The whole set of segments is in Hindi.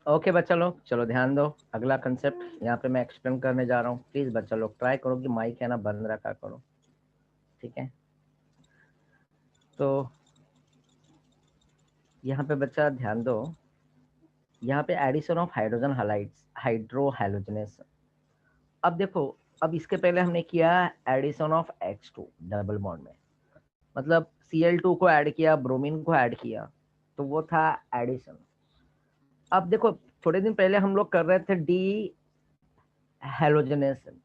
ओके बच्चा लोग, चलो ध्यान दो। अगला कंसेप्ट यहाँ पे मैं एक्सप्लेन करने जा रहा हूँ। प्लीज बच्चा लोग ट्राई करो कि माइक है ना बंद रखा करो, ठीक है। तो यहाँ पे बच्चा ध्यान दो, यहाँ पे addition of hydrogen halides hydrohalogenation. अब देखो, अब इसके पहले हमने किया addition of H2 double bond में, मतलब Cl2 को ऐड किया, ब्रोमीन को ऐड किया, तो वो था एडिशन। अब देखो, थोड़े दिन पहले हम लोग कर रहे थे D halogenation,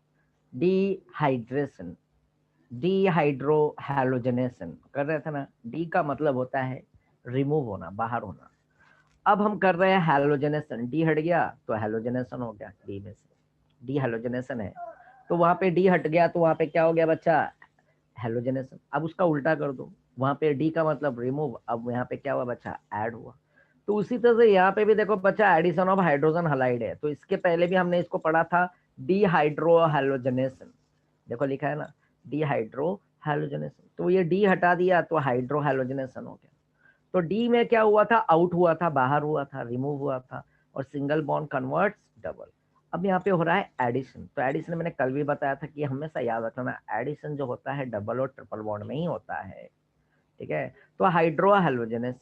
dehydration, dehydro halogenation कर रहे थे ना। डी का मतलब होता है रिमूव होना, बाहर होना। अब हम कर रहे हैं हैलोजनेशन, डी हट गया तो हैलोजनेशन हो गया, डी में से डी हैलोजनेशन है, तो वहां पे डी हट गया तो वहां पे क्या हो गया बच्चा, हैलोजनेशन। अब उसका उल्टा कर दो, वहां पे डी का मतलब रिमूव, अब यहाँ पे क्या हुआ बच्चा, ऐड हुआ। तो उसी तरह से यहाँ पे भी देखो बच्चा, एडिशन ऑफ हाइड्रोजन हलाइड है, तो इसके पहले भी हमने इसको पढ़ा था डीहाइड्रो हैलोजनेशन। देखो लिखा है ना, डीहाइड्रो हैलोजनेशन, तो ये डी हटा दिया तो हाइड्रो हैलोजनेशन हो गया। तो डी में क्या हुआ था, आउट हुआ था, बाहर हुआ था, रिमूव हुआ था, और सिंगल बॉन्ड कन्वर्ट्स डबल। अब यहाँ पे हो रहा है एडिशन। तो एडिशन मैंने कल भी बताया था कि हमेशा याद रखना, एडिशन जो होता है डबल और ट्रिपल बॉन्ड में ही होता है, ठीक है। तो हाइड्रो हैलोजनेस,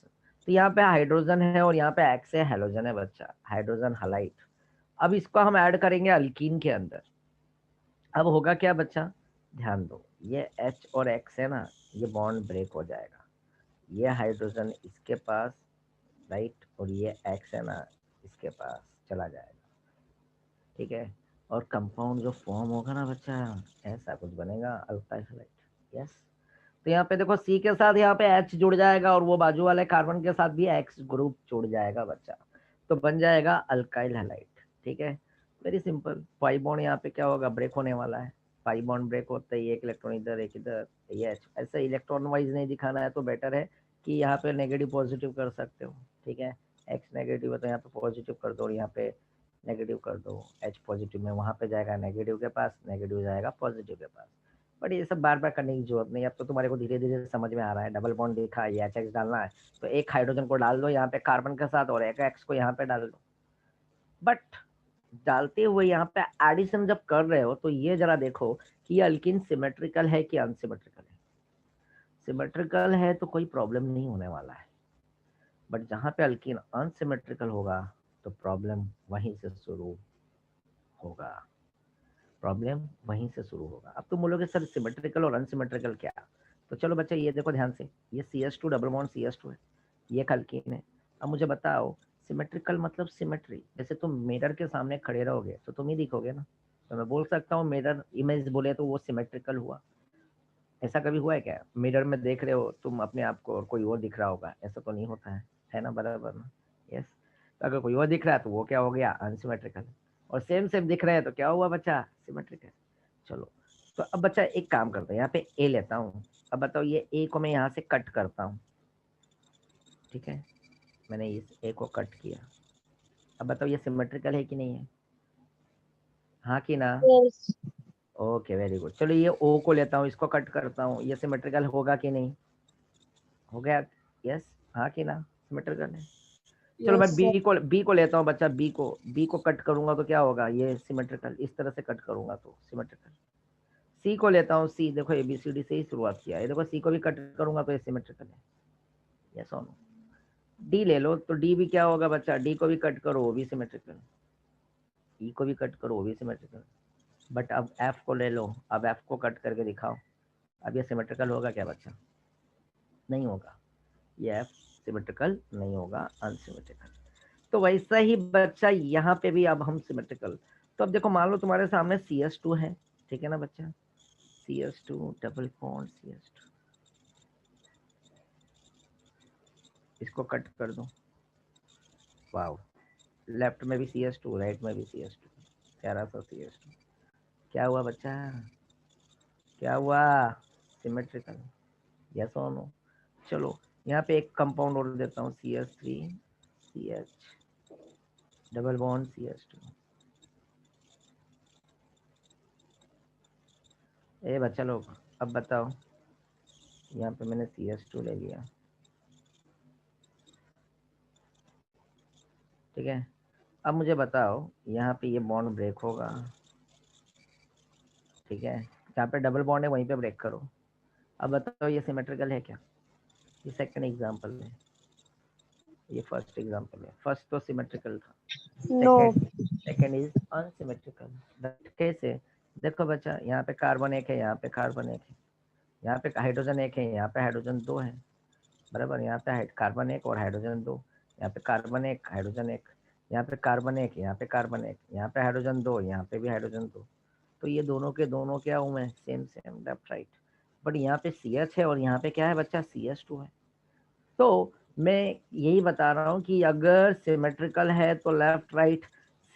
तो यहाँ पे हाइड्रोजन है और यहाँ पे एक्स है, हेलोजन है बच्चा, हाइड्रोजन हलाइट। अब इसको हम ऐड करेंगे अल्कीन के अंदर। अब होगा क्या बच्चा, ध्यान दो, ये H और X है ना, ये बॉन्ड ब्रेक हो जाएगा, ये हाइड्रोजन इसके पास, राइट, और ये X है ना, इसके पास चला जाएगा, ठीक है। और कंपाउंड जो फॉर्म होगा ना बच्चा, ऐसा कुछ बनेगा, अल्काइल हैलाइड, यस। तो यहाँ पे देखो C के साथ यहाँ पे H जुड़ जाएगा, और वो बाजू वाले कार्बन के साथ भी X ग्रुप जुड़ जाएगा बच्चा, तो बन जाएगा अल्काइल हैलाइड, ठीक है। Very simple. पाई बॉन्ड यहाँ पे क्या होगा, ब्रेक होने वाला है। पाई बॉन्ड ब्रेक होता है, एक इलेक्ट्रॉन इधर एक इधर, ये H। ऐसे इलेक्ट्रॉन वाइज नहीं दिखाना है तो बेटर है कि यहाँ पे नेगेटिव पॉजिटिव कर सकते हो, ठीक है। X नेगेटिव है तो यहाँ पे पॉजिटिव कर दो, और यहाँ पे नेगेटिव कर दो। H पॉजिटिव में वहां पे जाएगा नेगेटिव के पास, नेगेटिव जाएगा पॉजिटिव के पास। बट ये सब बार बार करने की जरूरत नहीं, अब तो तुम्हारे को धीरे धीरे समझ में आ रहा है। डबल बॉन्ड देखा, ये H डालना है, तो एक हाइड्रोजन को डाल दो यहाँ पे कार्बन के साथ, और एक X को यहाँ पे डाल दो। बट डालते हुए यहाँ पे एडिशन जब कर रहे हो तो ये जरा देखो कि ये अल्किन सिमेट्रिकल है कि अनसिमेट्रिकल है। सिमेट्रिकल है तो कोई प्रॉब्लम नहीं होने वाला है, बट जहाँ पे अल्किन अनसिमेट्रिकल होगा तो प्रॉब्लम वहीं से शुरू होगा, प्रॉब्लम वहीं से शुरू होगा। अब तुम बोलोगे सर सिमेट्रिकल और अनसिमेट्रिकल क्या, तो चलो बच्चा ये देखो ध्यान से, ये CS2 डबल बॉन्ड CS2 है, ये अल्कीन है। अब मुझे बताओ, सिमेट्रिकल मतलब सिमेट्री, जैसे तुम मिरर के सामने खड़े रहोगे तो तुम ही दिखोगे ना, तो मैं बोल सकता हूँ मिरर इमेज बोले तो वो सिमेट्रिकल हुआ। ऐसा कभी हुआ है क्या, मिरर में देख रहे हो तुम अपने आप को और कोई और दिख रहा होगा, ऐसा तो नहीं होता है ना, बराबर ना, यस। तो अगर कोई और दिख रहा है तो वो क्या हो गया, अनसिमेट्रिकल। और सेम सेम दिख रहे हैं तो क्या हुआ बच्चा, सिमेट्रिकल। चलो, तो अब बच्चा एक काम करता है, यहाँ पे ए लेता हूँ। अब बताओ, ये ए को मैं यहाँ से कट करता हूँ, ठीक है। मैंने इस ए को कट किया। अब बताओ ये सिमेट्रिकल है कि नहीं है, हाँ कि ना। यस। Okay very good. चलो ये ओ को लेता हूँ, इसको कट करता हूँ, ये सिमेट्रिकल होगा कि नहीं, हो गया, यस, हाँ कि ना, सिमेट्रिकल है। चलो मैं यस सर। बी को लेता हूँ बच्चा, बी को कट करूंगा तो क्या होगा, ये सिमेट्रिकल, इस तरह से कट करूंगा तो सिमेट्रिकल। सी को लेता हूँ, सी देखो ABCD से ही शुरुआत किया है, देखो सी को भी कट करूंगा तो ये सिमेट्रिकल है, यस और नो। डी ले लो, तो डी भी क्या होगा बच्चा, डी को भी कट करो वो भी सिमेट्रिकल, ई को भी कट करो वो भी सिमेट्रिकल। बट अब एफ को ले लो, अब एफ को कट करके दिखाओ, अब ये सिमेट्रिकल होगा क्या बच्चा, नहीं होगा, ये एफ सिमेट्रिकल नहीं होगा, अनसिमेट्रिकल। तो वैसा ही बच्चा यहाँ पे भी अब हम सिमेट्रिकल। तो अब देखो, मान लो तुम्हारे सामने CS2 है, ठीक है ना बच्चा, CS2 डबल बॉन्ड CS2, इसको कट कर दो, वाओ, लेफ्ट में भी CS2, राइट में भी CS2, प्यारा सा CS2। क्या हुआ बच्चा, क्या हुआ, सिमेट्रिकल, यस और नो। चलो यहाँ पे एक कंपाउंड और देता हूँ, CS3CH डबल बॉन्ड CS2। ए बच्चा लोग, अब बताओ, यहाँ पे मैंने CS2 ले लिया, ठीक है। अब मुझे बताओ, यहाँ पे ये बॉन्ड ब्रेक होगा, ठीक है, जहाँ पे डबल बॉन्ड है वहीं पे ब्रेक करो। अब बताओ ये सिमेट्रिकल है क्या? ये सेकंड एग्जांपल है, ये फर्स्ट एग्जांपल है। फर्स्ट तो सिमेट्रिकल था, no. Second second is unsymmetrical. कैसे? देखो बच्चा, यहाँ पे कार्बन एक है, यहाँ पे कार्बन एक है, यहाँ पे हाइड्रोजन एक है, यहाँ पे हाइड्रोजन दो है, बराबर। यहाँ पे कार्बन एक और हाइड्रोजन दो, यहाँ पे कार्बन एक हाइड्रोजन एक, यहाँ पे कार्बन एक, यहाँ पे कार्बन एक, यहाँ पे हाइड्रोजन दो, यहाँ पे भी हाइड्रोजन दो। तो ये दोनों के दोनों क्या हूँ मैं? Same same, left right. But यहाँ पे सी एच है और यहाँ पे क्या है बच्चा? सी एच टू है। तो मैं यही बता रहा हूँ कि अगर सिमेट्रिकल है तो लेफ्ट राइट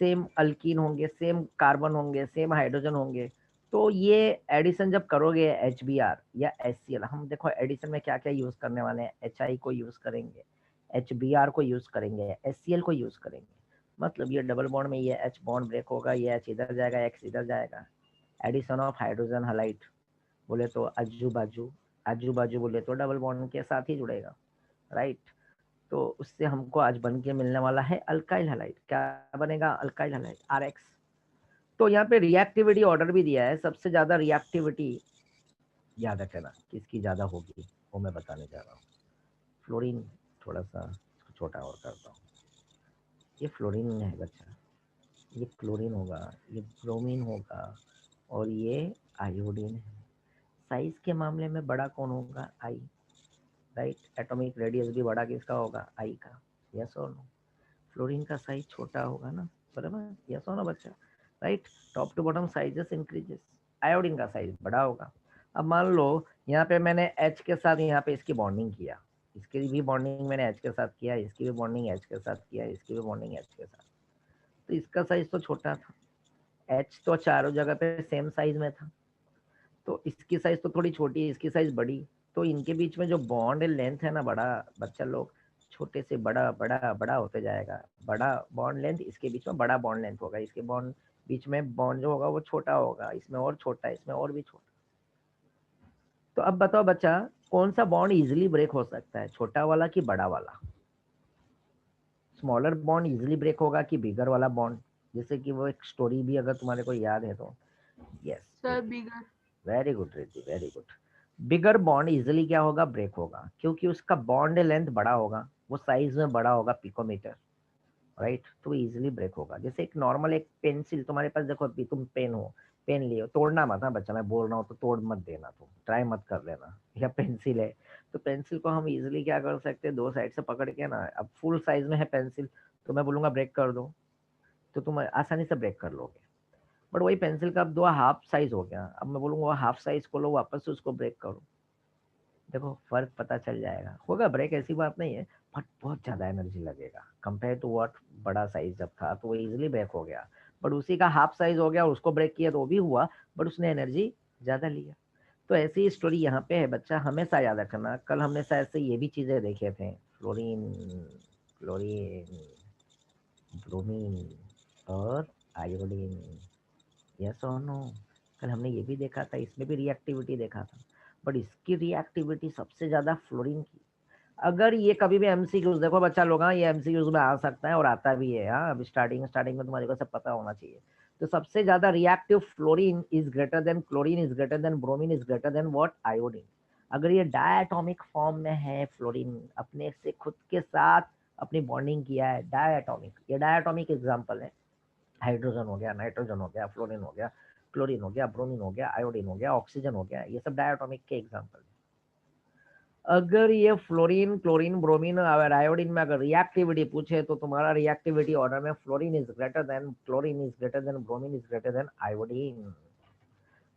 सेम अल्कीन होंगे, सेम कार्बन होंगे, सेम हाइड्रोजन होंगे। तो ये एडिशन जब करोगे एच बी आर या एच सी एल, हम देखो एडिशन में क्या क्या यूज करने वाले हैं, एच आई को यूज करेंगे, एच बी आर को यूज करेंगे, एच सी एल को यूज करेंगे। मतलब ये डबल बॉन्ड में ये एच बॉन्ड ब्रेक होगा, ये एच इधर जाएगा, एक्स इधर जाएगा। एडिशन ऑफ हाइड्रोजन हाइलाइट बोले तो आजू बाजू, आजू बाजू बोले तो डबल बॉन्ड के साथ ही जुड़ेगा, राइट। तो उससे हमको आज बन के मिलने वाला है अल्काइल हैलाइड। क्या बनेगा? Alkyl halide, R X. तो यहाँ पे रिएक्टिविटी ऑर्डर भी दिया है, सबसे ज्यादा रिएक्टिविटी याद रखना किसकी ज्यादा होगी, वो मैं बताने जा रहा हूँ। फ्लोरीन, थोड़ा सा छोटा और करता हूँ। ये फ्लोरीन है बच्चा, ये क्लोरीन होगा, ये ब्रोमीन होगा, और ये आयोडीन है। साइज के मामले में बड़ा कौन होगा? आई, राइट। एटॉमिक रेडियस भी बड़ा किसका होगा? आई का। यस और नो? फ्लोरीन का साइज छोटा होगा ना, बराबर, यस हो ना बच्चा, right. Top to bottom sizes increases, iodine का साइज बड़ा होगा। अब मान लो यहाँ पे मैंने H के साथ यहाँ पे इसकी बॉन्डिंग किया, इसकी भी बॉन्डिंग मैंने H के साथ किया, इसकी भी बॉन्डिंग H के साथ किया, इसकी भी बॉन्डिंग H के साथ। तो इसका साइज तो छोटा था, H तो चारों जगह पे सेम साइज में था, तो इसकी साइज तो थोड़ी छोटी है, इसकी साइज बड़ी। तो इनके बीच में जो बॉन्ड लेंथ है ना बड़ा, बच्चा लोग, छोटे से बड़ा बड़ा बड़ा होते जाएगा। बड़ा बॉन्ड लेंथ, इसके बीच में बड़ा बॉन्ड लेंथ होगा, इसके बॉन्ड बीच में बॉन्ड जो होगा वो छोटा होगा, इसमें और छोटा, इसमें और भी छोटा। तो अब बताओ बच्चा, कौन सा बॉन्ड इजिली ब्रेक हो सकता है, छोटा वाला कि बड़ा वाला? स्मॉलर बॉन्ड इजिली ब्रेक होगा कि बिगर वाला बॉन्ड? जैसे कि वो एक स्टोरी भी अगर तुम्हारे को याद है तो। Yes sir Riddhi, bigger. Very good Riddhi, very good. Bigger bond easily क्या होगा? ब्रेक होगा, क्योंकि उसका बॉन्ड लेंथ बड़ा होगा, वो साइज में बड़ा होगा, पिकोमीटर, राइट। तो इजिली ब्रेक होगा। जैसे एक नॉर्मल एक पेंसिल तुम्हारे पास, देखो अभी तुम पेन हो, पेन लिए, तोड़ना मत, हाँ बच्चा, मैं बोल रहा हूँ तो तोड़ मत देना, तुम ट्राई मत कर लेना। या पेंसिल है, तो पेंसिल को हम इजिली क्या कर सकते हैं, दो साइड से पकड़ के ना, अब फुल साइज में है पेंसिल, तो मैं बोलूंगा ब्रेक कर दो, तो तुम आसानी से ब्रेक कर लोगे। बट वही पेंसिल का अब दो हाफ साइज हो गया, अब मैं बोलूंगा हाफ साइज को लो, वापस से उसको ब्रेक करो, देखो फर्क पता चल जाएगा, होगा ब्रेक, ऐसी बात नहीं है। बट बहुत ज्यादा एनर्जी लगेगा कंपेयर टू व्हाट बड़ा साइज जब था, तो वो इजिली ब्रेक हो गया। बट उसी का हाफ साइज हो गया और उसको ब्रेक किया तो वो भी हुआ, बट उसने एनर्जी ज्यादा लिया। तो ऐसी ही स्टोरी यहाँ पे है बच्चा, हमेशा याद रखना। कल हमने शायद से ये भी चीजें देखे थे, फ्लोरीन, क्लोरीन, ब्रोमीन और आयोडीन, यस और नो? कल हमने ये भी देखा था, इसमें भी रिएक्टिविटी देखा था, बट इसकी रिएक्टिविटी सबसे ज्यादा फ्लोरीन की। अगर ये कभी भी एमसीक्यूज, देखो बच्चा लोग, हाँ ये एमसीक्यूज में आ सकता है और आता भी है, हाँ अभी स्टार्टिंग स्टार्टिंग में तुम्हारे को सब पता होना चाहिए। तो सबसे ज्यादा reactive fluorine is greater than chlorine, is greater than bromine, is greater than what? Iodine. अगर ये डायटोमिक फॉर्म में है, फ्लोरीन अपने से खुद के साथ अपनी बॉन्डिंग किया है, डायटोमिक, ये डायटोमिक एग्जाम्पल है। हाइड्रोजन हो गया, नाइट्रोजन हो गया, फ्लोरीन हो गया, क्लोरीन हो गया, ब्रोमीन हो गया, आयोडीन हो गया, ऑक्सीजन हो गया, ये सब डायटोमिक के एग्जाम्पल है। अगर ये फ्लोरीन, क्लोरीन, ब्रोमीन और आयोडीन में अगर रिएक्टिविटी पूछे, तो तुम्हारा रिएक्टिविटी ऑर्डर में fluorine is greater then, chlorine is greater then, bromine is greater then iodine.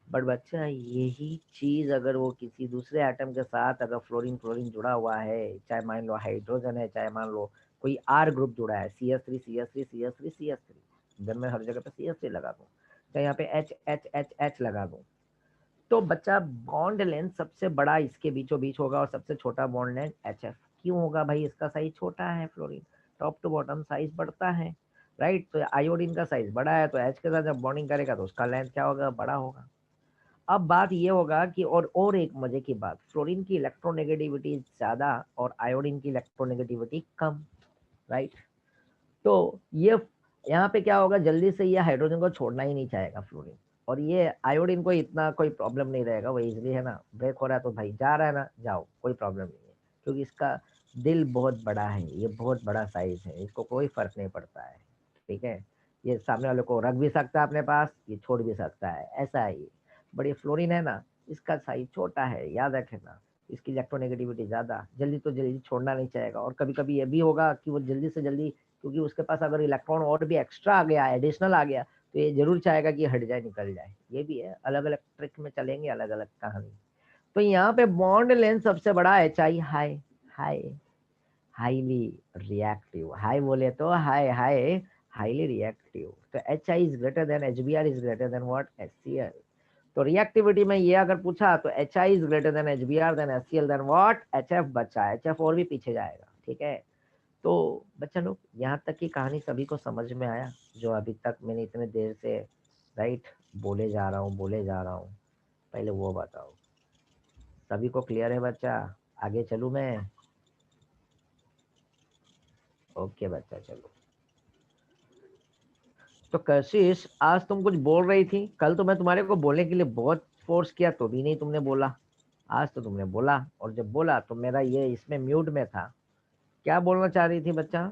But बच्चा यही चीज अगर वो किसी दूसरे एटम के साथ अगर फ्लोरीन क्लोरीन जुड़ा हुआ है, चाहे मान लो हाइड्रोजन है, चाहे मान लो कोई आर ग्रुप जुड़ा है, C S three C S three C S three C S three, जब मैं हर जगह पे सी एस थ्री लगा दूँ, चाहे यहाँ पे एच एच एच एच लगा दूँ, तो बच्चा बॉन्ड लेंथ सबसे बड़ा इसके बीचों बीच होगा और सबसे छोटा बॉन्ड लेंथ एच एफ। क्यों होगा भाई? इसका साइज छोटा है, fluorine top to bottom size बढ़ता है, राइट। तो आयोडीन का साइज बड़ा है, तो एच के साथ जब बॉन्डिंग करेगा तो उसका लेंथ क्या होगा? बड़ा होगा। अब बात ये होगा कि और एक मजे की बात, फ्लोरीन की इलेक्ट्रोनेगेटिविटी ज्यादा और आयोडीन की इलेक्ट्रोनेगेटिविटी कम, राइट। तो ये यहाँ पे क्या होगा, जल्दी से ये हाइड्रोजन को छोड़ना ही नहीं चाहेगा फ्लोरीन, और ये आयोडीन को इतना कोई प्रॉब्लम नहीं रहेगा, वो इजिली है ना ब्रेक हो रहा है तो भाई जा रहा है ना, जाओ कोई प्रॉब्लम नहीं है, क्योंकि इसका दिल बहुत बड़ा है, ये बहुत बड़ा साइज है, इसको कोई फर्क नहीं पड़ता है। ठीक है, ये सामने वाले को रख भी सकता है अपने पास, ये छोड़ भी सकता है, ऐसा है ये। बट ये फ्लोरीन है ना, इसका साइज छोटा है, याद रखना, इसकी इलेक्ट्रोनेगेटिविटी ज्यादा, जल्दी तो जल्दी छोड़ना नहीं चाहेगा, और कभी कभी ये भी होगा कि वो जल्दी से जल्दी, क्योंकि उसके पास अगर इलेक्ट्रॉन और भी एक्स्ट्रा आ गया, एडिशनल आ गया, तो ये जरूर चाहेगा कि हट जाए, निकल जाए। ये भी है, अलग अलग ट्रिक में चलेंगे, अलग अलग कहानी। तो यहाँ पे बॉन्ड लेंथ सबसे बड़ा H I, high, high, highly reactive, high बोले तो हाई हाई, हाईली रिएक्टिव, तो H I is greater than H B R is greater than what, H C L. तो रिएक्टिविटी में ये अगर पूछा तो H I is greater than H B R than H C L than what, H F बचा, एच एफ और भी पीछे जाएगा। ठीक है, तो बच्चा लोग यहाँ तक की कहानी सभी को समझ में आया, जो अभी तक मैंने इतने देर से राइट बोले जा रहा हूँ, बोले जा रहा हूँ, पहले वो बताओ सभी को क्लियर है बच्चा? आगे चलूँ मैं? ओके बच्चा चलो। तो कशिश, आज तुम कुछ बोल रही थी, कल तो मैं तुम्हारे को बोलने के लिए बहुत फोर्स किया तो भी नहीं तुमने बोला, आज तो तुमने बोला, और जब बोला तो मेरा ये इसमें म्यूट में था। क्या बोलना चाह रही थी बच्चा?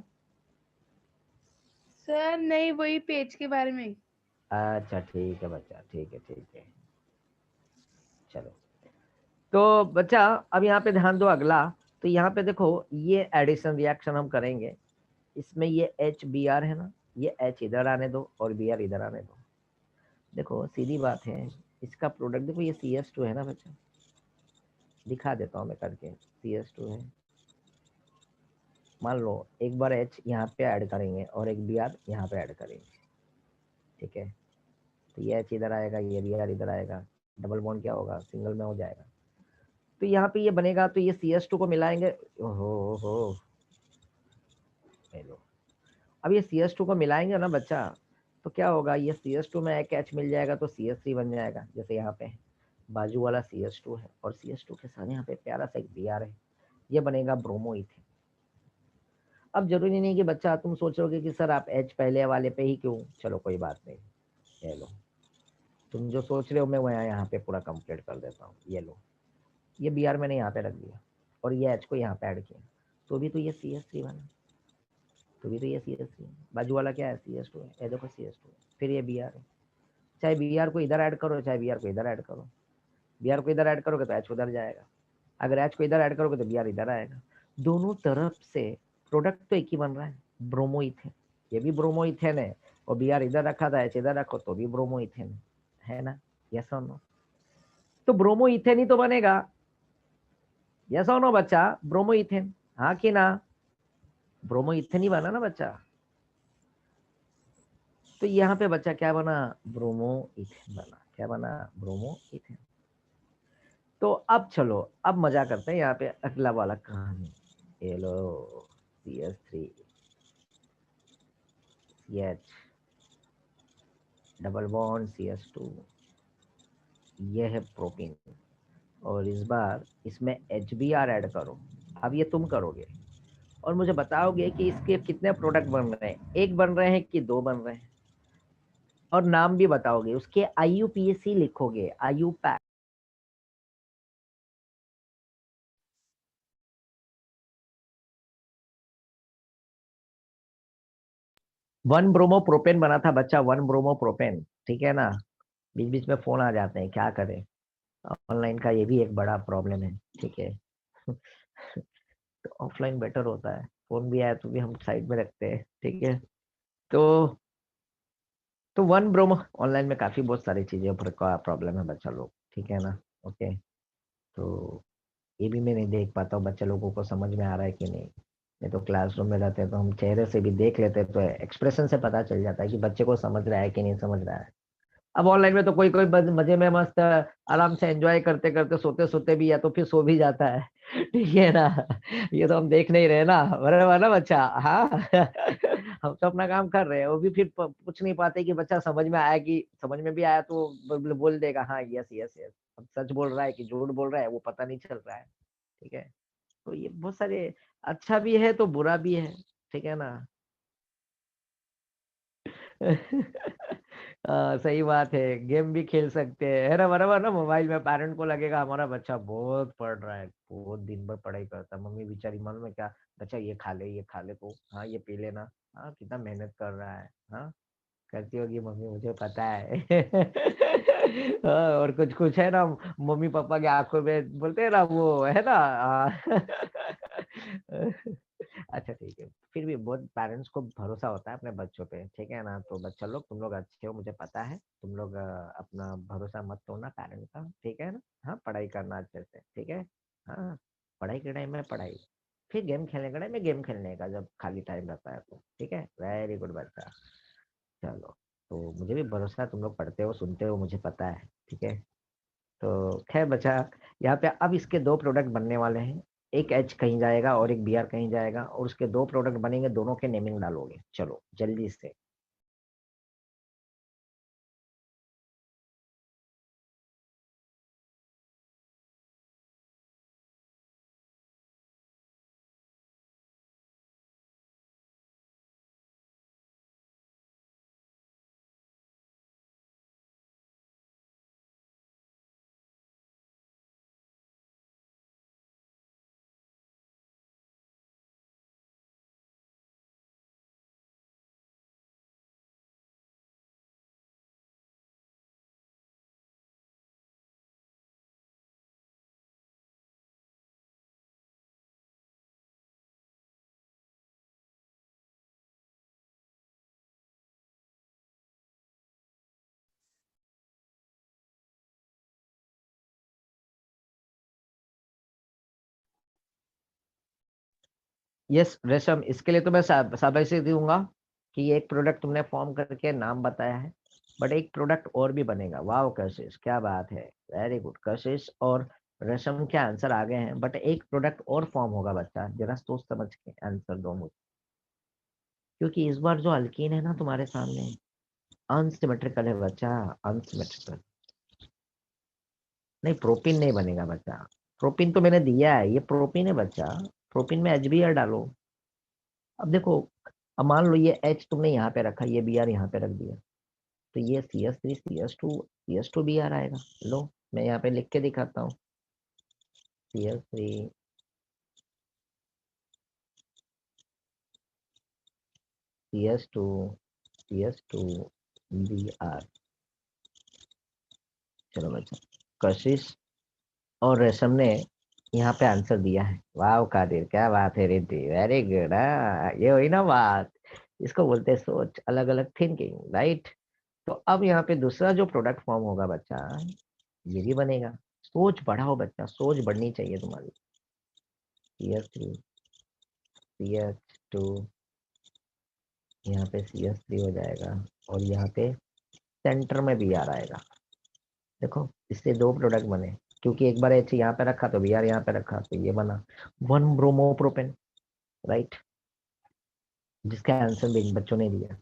सर नहीं, वही पेज के बारे में। अच्छा ठीक है बच्चा, ठीक है ठीक है, चलो। तो बच्चा अब यहाँ पे ध्यान दो अगला। तो यहाँ पे देखो, ये एडिशन रिएक्शन हम करेंगे, इसमें ये एच बी आर है ना, ये एच इधर आने दो और बी आर इधर आने दो। देखो सीधी बात है, इसका प्रोडक्ट देखो, ये सी एस टू है ना बच्चा, दिखा देता हूँ मैं करके, सी एस टू है। मान लो एक बार एच यहाँ पे ऐड करेंगे और एक बी आर यहाँ पे ऐड करेंगे। ठीक है, तो ये एच इधर आएगा, ये बी आर इधर आएगा, डबल बॉन्ड क्या होगा, सिंगल में हो जाएगा। तो यहाँ पे ये बनेगा, तो ये सी एस टू को मिलाएंगे, ओहो, लो। अब ये सी एस टू को मिलाएंगे ना बच्चा, तो क्या होगा, ये सी एस टू में एक एच मिल जाएगा तो सी एस थ्री बन जाएगा, जैसे यहाँ पे बाजू वाला सी एस टू है, और सी एस टू के साथ यहाँ पे प्यारा सा एक बी आर है, ये बनेगा ब्रोमो इथेन। अब जरूरी नहीं कि बच्चा तुम सोचोगे कि सर आप एच पहले वाले पे ही क्यों, चलो कोई बात नहीं, ये लो, तुम जो सोच रहे हो मैं वहाँ यहाँ पे पूरा कंप्लीट कर देता हूँ। ये लो, ये बी आर मैंने यहाँ पे रख दिया, और ये एच को यहाँ पे ऐड किया, तो भी तो ये सी एस थ्री बना, तो भी तो ये सी एस थ्री है, बाजू वाला क्या है, सी एस टू है, ये देखो सी एस टू है, फिर ये बी आर है। चाहे बी आर को इधर ऐड करो, चाहे बी आर को इधर ऐड करो, बी आर को इधर ऐड करोगे तो एच उधर जाएगा, अगर एच को इधर ऐड करोगे तो बी आर इधर आएगा। दोनों तरफ से प्रोडक्ट तो एक ही बन रहा है, ब्रोमो इथेन, ये भी ब्रोमो इथेन है, और बी आर इधर रखा था, एच इधर रखो तो भी ब्रोमो इथेन है ना, यस और नो? तो ब्रोमो इथेन ही तो बनेगा, यस और नो बच्चा, ब्रोमो इथेन, हाँ कि ना? ब्रोमो इथेन ही बना ना बच्चा। तो यहाँ पे बच्चा क्या बना, ब्रोमो इथेन बना, क्या बना, ब्रोमो इथेन। तो अब चलो, अब मजा करते हैं यहाँ पे अगला वाला कहानी। ये लो, C S three, C H, double bond C S two, ये है प्रोटीन, और इस बार इसमें एच बी आर ऐड करो। अब ये तुम करोगे और मुझे बताओगे कि इसके कितने प्रोडक्ट बन रहे हैं, एक बन रहे हैं कि दो बन रहे हैं, और नाम भी बताओगे, उसके IUPAC लिखोगे, IUPAC। वन ब्रोमो प्रोपेन बना था बच्चा, वन ब्रोमो प्रोपेन, ठीक है ना? बीच बीच में फोन आ जाते हैं, क्या करें, ऑनलाइन का ये भी एक बड़ा प्रॉब्लम है। ठीक है, तो ऑफलाइन बेटर होता है, फोन भी आया तो भी हम साइड में रखते हैं। ठीक है, तो वन ब्रोमो, ऑनलाइन में काफी बहुत सारी चीजें पर का प्रॉब्लम है बच्चा लोग, ठीक है ना? ओके, तो ये भी मैं नहीं देख पाता हूँ बच्चे लोगों को समझ में आ रहा है कि नहीं। नहीं तो क्लासरूम में रहते हैं तो हम चेहरे से भी देख लेते हैं, तो एक्सप्रेशन से पता चल जाता है कि बच्चे को समझ रहा है कि नहीं समझ रहा है। अब ऑनलाइन में तो कोई कोई मजे में मस्त आराम से एंजॉय करते करते सोते सोते भी, या तो फिर सो भी जाता है। ठीक है ना? ये तो हम देख नहीं रहे ना, बराबर ना बच्चा? हाँ। हम तो अपना काम कर रहे हैं, वो भी फिर पूछ नहीं पाते कि बच्चा समझ में आया, कि समझ में भी आया तो बोल देगा हाँ यस यस यस, अब सच बोल रहा है कि झूठ बोल रहा है वो पता नहीं चल रहा है। ठीक है, तो ये बहुत सारे, अच्छा भी है तो बुरा भी है। ठीक है ना? सही बात है, गेम भी खेल सकते हैं, है ना, बराबर ना। मोबाइल में पेरेंट को लगेगा हमारा बच्चा बहुत पढ़ रहा है, बहुत दिन भर पढ़ाई करता है, मम्मी बेचारी मालूम है क्या, बच्चा ये खा ले, ये खा ले, तो हाँ ये पी लेना, हाँ कितना मेहनत कर रहा है, हाँ करती होगी मम्मी, मुझे पता है। हाँ, और कुछ कुछ है ना, मम्मी पापा की आंखों में बोलते हैं ना, वो है ना। अच्छा ठीक है, फिर भी बहुत पेरेंट्स को भरोसा होता है अपने बच्चों पे, ठीक है ना। तो बच्चा लोग, तुम लोग अच्छे हो, मुझे पता है, तुम लोग अपना भरोसा मत तोड़ना पेरेंट्स का, ठीक है ना। हाँ पढ़ाई करना अच्छे से, ठीक है। हाँ पढ़ाई के टाइम में पढ़ाई, फिर गेम खेलने के टाइम में गेम खेलने का, जब खाली टाइम रहता है तो, ठीक है। वेरी गुड बच्चा। चलो, तो मुझे भी भरोसा है, तुम लोग पढ़ते हो सुनते हो, मुझे पता है, ठीक है। तो खैर बचा, यहाँ पे अब इसके दो प्रोडक्ट बनने वाले हैं, एक एच कहीं जाएगा और एक बी आर कहीं जाएगा, और उसके दो प्रोडक्ट बनेंगे, दोनों के नेमिंग डालोगे। चलो जल्दी से। यस रेशम, इसके लिए तो मैं शाबाशी दूंगा कि एक प्रोडक्ट तुमने फॉर्म करके नाम बताया है, बट एक प्रोडक्ट और भी बनेगा। वाह कशिश, क्या बात है, वेरी गुड। कशिश और रेशम के आंसर आ गए हैं, बट एक प्रोडक्ट और फॉर्म होगा बच्चा, जरा सोच समझ के आंसर दो मुझे, क्योंकि इस बार जो अल्कीन है ना तुम्हारे सामने, अनसिमेट्रिकल है बच्चा, अनसिमेट्रिकल। नहीं प्रोपीन नहीं बनेगा बच्चा, प्रोपीन तो मैंने दिया है, ये प्रोपीन है बच्चा, प्रोपीन में एचबीआर डालो। अब देखो, अब मान लो ये एच तुमने यहाँ पे रखा, ये बी आर यहाँ पे रख दिया, तो ये C S two B R आएगा। लो मैं यहाँ पे लिख के दिखाता हूँ, CS3 CS2 बी आर। चलो बच्चा, कशिश और रेशम ने यहाँ पे आंसर दिया है। वाह कादिर, क्या बात है रिद्धि, वेरी गुड। ये हुई ना बात, इसको बोलते हैं सोच, अलग अलग थिंकिंग, राइट। तो अब यहाँ पे दूसरा जो प्रोडक्ट फॉर्म होगा बच्चा, ये भी बनेगा। सोच बढ़ाओ बच्चा, सोच बढ़नी चाहिए तुम्हारी। CS3 CH2, यहाँ पे CS3 हो जाएगा, और यहाँ पे सेंटर में बी आर आएगा। देखो इससे दो प्रोडक्ट बने, क्योंकि एक बार एच यहाँ पे रखा तो बी आर यहाँ पे रखा, तो ये बना 1 ब्रोमोप्रोपेन, राइट, जिसका आंसर भी इन बच्चों ने दिया।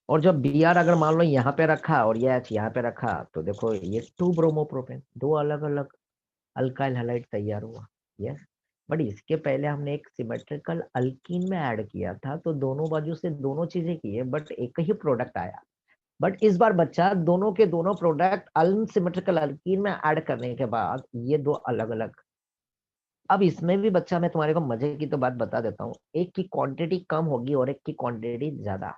और जब बी आर अगर मान लो यहाँ पे रखा और ये एच यहाँ पे रखा, तो देखो ये 2 ब्रोमोप्रोपेन, दो अलग अलग अल्काइल हैलाइड तैयार हुआ। यस, बट इसके पहले हमने एक सिमेट्रिकल अल्कीन में ऐड किया था, तो दोनों बाजू से दोनों चीजें की है, बट एक ही प्रोडक्ट आया। बट इस बार बच्चा, दोनों के दोनों प्रोडक्ट अनसिमेट्रिकल अल्कीन में ऐड करने के बाद ये दो अलग अलग। अब इसमें भी बच्चा, मैं तुम्हारे को मजे की तो बात बता देता हूँ, एक की क्वांटिटी कम होगी और एक की क्वांटिटी ज्यादा।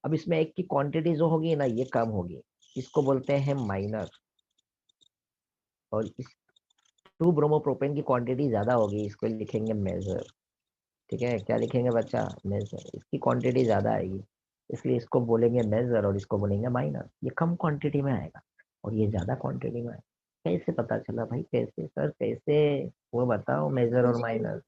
अब इसमें एक की क्वांटिटी जो होगी ना, ये कम होगी, इसको बोलते हैं माइनर। और इस 2 ब्रोमोप्रोपेन की क्वांटिटी ज्यादा होगी, इसको लिखेंगे मेजर। ठीक है, क्या लिखेंगे बच्चा, मेजर। इसकी क्वांटिटी ज्यादा आएगी, इसलिए इसको बोलेंगे मेजर और इसको बोलेंगे माइनर। ये कम क्वांटिटी में आएगा और ये ज्यादा क्वांटिटी में आएगा। कैसे पता चला भाई, कैसे सर कैसे, वो बताओ, मेजर और मुझे माइनर।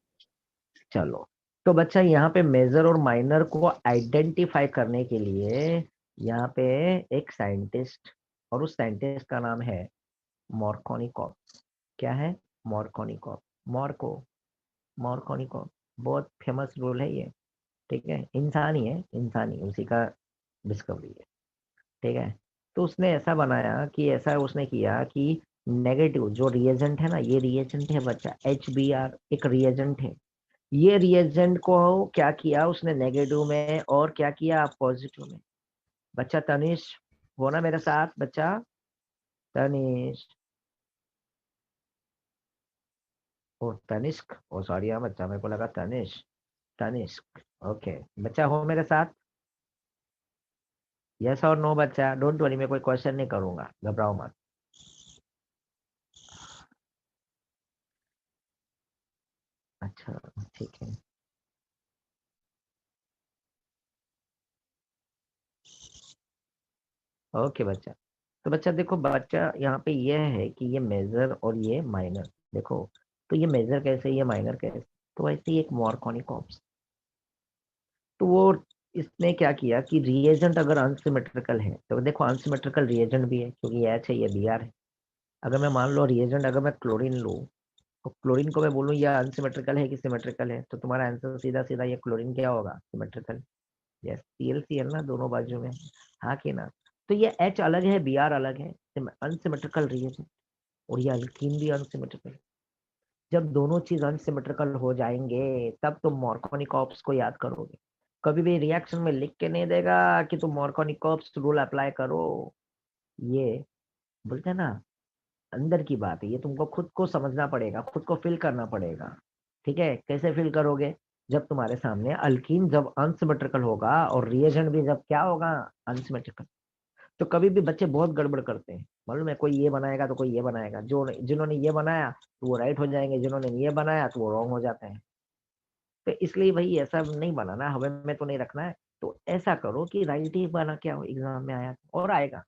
चलो, तो बच्चा यहाँ पे मेजर और माइनर को आइडेंटिफाई करने के लिए यहाँ पे एक साइंटिस्ट, और उस साइंटिस्ट का नाम है मॉर्कोनिकॉफ। क्या है, मॉर्कोनिकॉफ, मॉर्को, मॉर्कोनिकॉफ, बहुत फेमस रोल है ये, ठीक है। इंसान ही है, इंसान ही, उसी का डिस्कवरी है, ठीक है। तो उसने ऐसा बनाया कि, ऐसा उसने किया कि नेगेटिव जो रिएजेंट है ना, ये रिएजेंट है बच्चा, HBr एक रिएजेंट है। ये रिएजेंट को क्या किया उसने, नेगेटिव में, और क्या किया पॉजिटिव में। बच्चा तनिष हो ना मेरे साथ? बच्चा तनिष, ओ तनिष्क, ओ सॉरी हाँ बच्चा, मेरे को लगा तनिष, तनिष्क। ओके बच्चा हो मेरे साथ? यस और नो बच्चा? डोंट वरी, मैं कोई क्वेश्चन नहीं करूंगा, घबराओ मत। अच्छा ठीक है। ओके बच्चा। तो बच्चा देखो, बच्चा यहाँ पे ये है कि ये मेजर और ये माइनर, देखो तो ये मेजर कैसे, ये माइनर कैसे, तो ऐसे ही एक मार्कोनी कॉप्स। तो वो इसने क्या किया कि रिएजेंट अगर अनसिमेट्रिकल है तो देखो अनसिमेट्रिकल रिएजेंट भी है, क्योंकि ये एच है ये बी आर है। अगर मैं मान लो रिएजेंट अगर मैं क्लोरीन लूँ, तो क्लोरीन को मैं बोलूँ ये अनसिमेट्रिकल है कि सिमेट्रिकल है, तो तुम्हारा आंसर सीधा सीधा ये क्लोरीन क्या होगा, सिमेट्रिकल। यस, सीएल ना दोनों बाजू में, हाँ कि ना? तो ये एच अलग है, बी आर अलग है, अनसिमेट्रिकल रिएजेंट। और ये अल्कीन भी अनसिमेट्रिकल। जब दोनों चीज अनसिमेट्रिकल हो जाएंगे तब तुम मॉर्कोनिकॉप्स को याद करोगे। कभी भी रिएक्शन में लिख के नहीं देगा कि तुम मॉर्कोनिकॉप्स रूल अप्लाई करो। ये बोलते हैं ना, अंदर की बात है, ये तुमको खुद को समझना पड़ेगा, खुद को फील करना पड़ेगा। ठीक है, कैसे फील करोगे? जब तुम्हारे सामने अल्कीन जब अनसिमेट्रिकल होगा और रिएजेंट भी जब क्या होगा, अनसिमेट्रिकल। तो कभी भी बच्चे बहुत गड़बड़ करते हैं, मालूम है? कोई ये बनाएगा तो कोई ये बनाएगा, जो जिन्होंने ये बनाया तो वो राइट हो जाएंगे, जिन्होंने ये बनाया तो वो रॉन्ग हो जाते हैं। तो इसलिए भाई ऐसा नहीं बनाना, हमें में तो नहीं रखना है। तो ऐसा करो कि राइट ही बना के आओ, एग्जाम में आया और आएगा।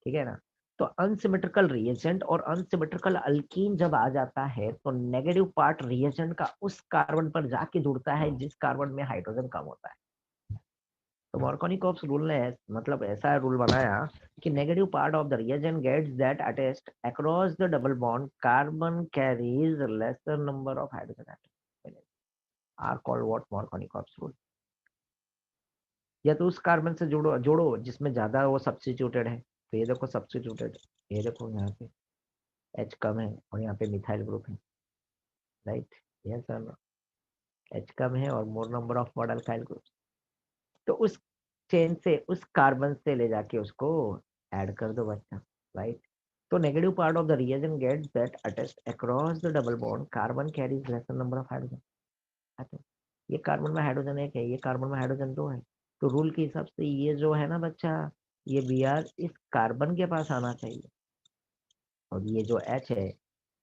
ठीक है ना? तो अनसिमेट्रिकल रिएजेंट और अनसिमेट्रिकल अल्कीन जब आ जाता है तो नेगेटिव पार्ट रिएजेंट का उस कार्बन पर जाके जुड़ता है जिस कार्बन में हाइड्रोजन कम होता है। तो मार्कोनिकॉप्स रूल ने मतलब ऐसा रूल बनाया कि negative part of the reagent gets that attached across the double bond carbon carries lesser number of hydrogen atoms are called what, Markovnikov's rule. या तो उस कार्बन से जोड़ो जोड़ो जिसमें ज्यादा वो सब्स्टिट्यूटेड है, तो ये देखो सब्स्टिट्यूटेड, ये देखो यहाँ पे एच कम है और यहाँ पे मिथाइल ग्रुप है, राइट? यस सर, एच कम है और मोर number of model alkyl group. तो उस चेन से उस कार्बन से ले जाके उसको ऐड कर दो बच्चा, राइट? तो negative part of the reagent gets that attached across the double bond carbon carries lesser number of hydrogen. अच्छा, ये कार्बन में हाइड्रोजन एक है, ये कार्बन में हाइड्रोजन दो है। तो रूल के हिसाब से ये जो है ना बच्चा, ये बी आर इस कार्बन के पास आना चाहिए, और ये जो एच है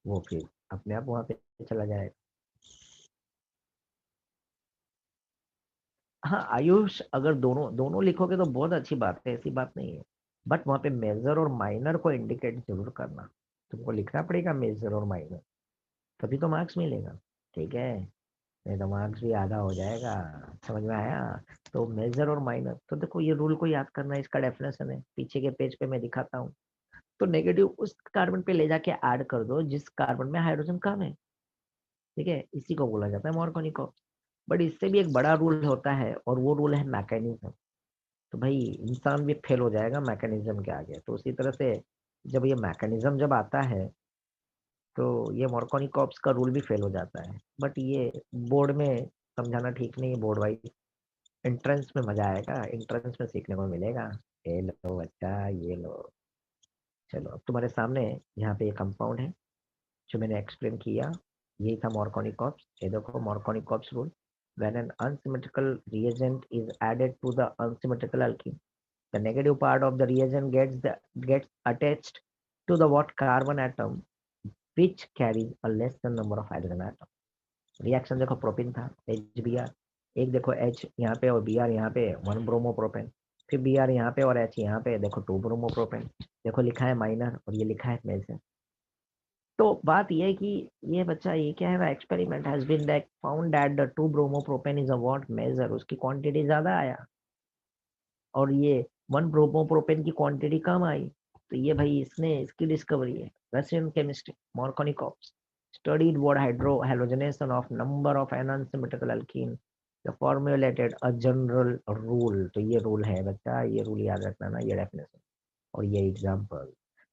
वो फिर अपने आप वहां पे चला जाएगा। हाँ आयुष, अगर दोनों दोनों लिखोगे तो बहुत अच्छी बात है, ऐसी बात नहीं है। बट वहां पे मेजर और माइनर को इंडिकेट जरूर करना, तुमको लिखना पड़ेगा मेजर और माइनर, तभी तो मार्क्स मिलेगा। ठीक है, नहीं तो मार्क्स भी आधा हो जाएगा। समझ में आया? तो मेजर और माइनर, तो देखो ये रूल को याद करना है, इसका डेफिनेशन है पीछे के पेज पे मैं दिखाता हूँ। तो नेगेटिव उस कार्बन पे ले जाके ऐड कर दो जिस कार्बन में हाइड्रोजन कम है। ठीक है, इसी को बोला जाता है मार्कोनिको। बट इससे भी एक बड़ा रूल होता है और वो रूल है मैकेनिज्म। तो भाई इंसान भी फेल हो जाएगा मैकेनिज्म के आगे, तो उसी तरह से जब ये मैकेनिज्म जब आता है तो ये मार्कोनिकॉप्स का रूल भी फेल हो जाता है। बट ये बोर्ड में समझाना ठीक नहीं है, बोर्ड वाइज। एंट्रेंस में मजा आएगा, एंट्रेंस में सीखने को मिलेगा। ये लो बच्चा, ये लो। चलो अब तुम्हारे सामने यहाँ पे ये कंपाउंड है जो मैंने एक्सप्लेन किया, यही था मार्कोनिकॉप्स। ये देखो Markovnikov's rule, when an unsymmetrical reagent is added to the unsymmetrical alkene, the negative part of the reagent gets attached to the what carbon atom which carries a lesser number of hydrogen atom। Reaction देखो, प्रोपिन था एच बी आर, एक देखो एच यहाँ पे और बी आर यहाँ पे, वन ब्रोमो प्रोपेन। फिर बी आर यहाँ पे और एच यहाँ पे, देखो टू ब्रोमो प्रोपेन। देखो लिखा है माइनर और ये लिखा है मेजर। तो बात ये है कि ये बच्चा ये क्या है, experiment has been that found that the two bromo propane is a what major, उसकी क्वांटिटी ज्यादा आया और ये वन ब्रोमो प्रोपेन की क्वांटिटी कम आई। तो ये भाई इसने इसकी डिस्कवरी है, Russian chemistry Markovnikov's studied what hydrohalonation of number of an unsymmetrical alkene, the formulated a general rule। तो ये रूल है बच्चा, ये रूल याद रखना ना, ये डेफिनेशन और ये एग्जाम्पल।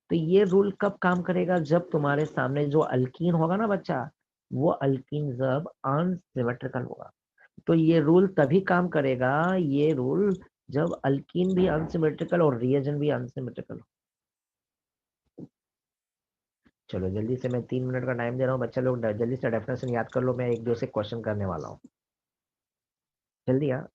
तो ये रूल कब काम करेगा, जब तुम्हारे सामने जो अल्कीन होगा ना बच्चा, वो अल्कीन जब अनसिमेट्रिकल होगा, तो ये रूल तभी काम करेगा। ये रूल जब अल्कीन भी अनसिमेट्रिकल और रिएजेंट भी अनसिमेट्रिकल। चलो जल्दी से, मैं 3 मिनट का टाइम दे रहा हूँ, बच्चा लोग जल्दी से डेफिनेशन याद कर लो, मैं एक दो से क्वेश्चन करने वाला हूँ, जल्दी यार।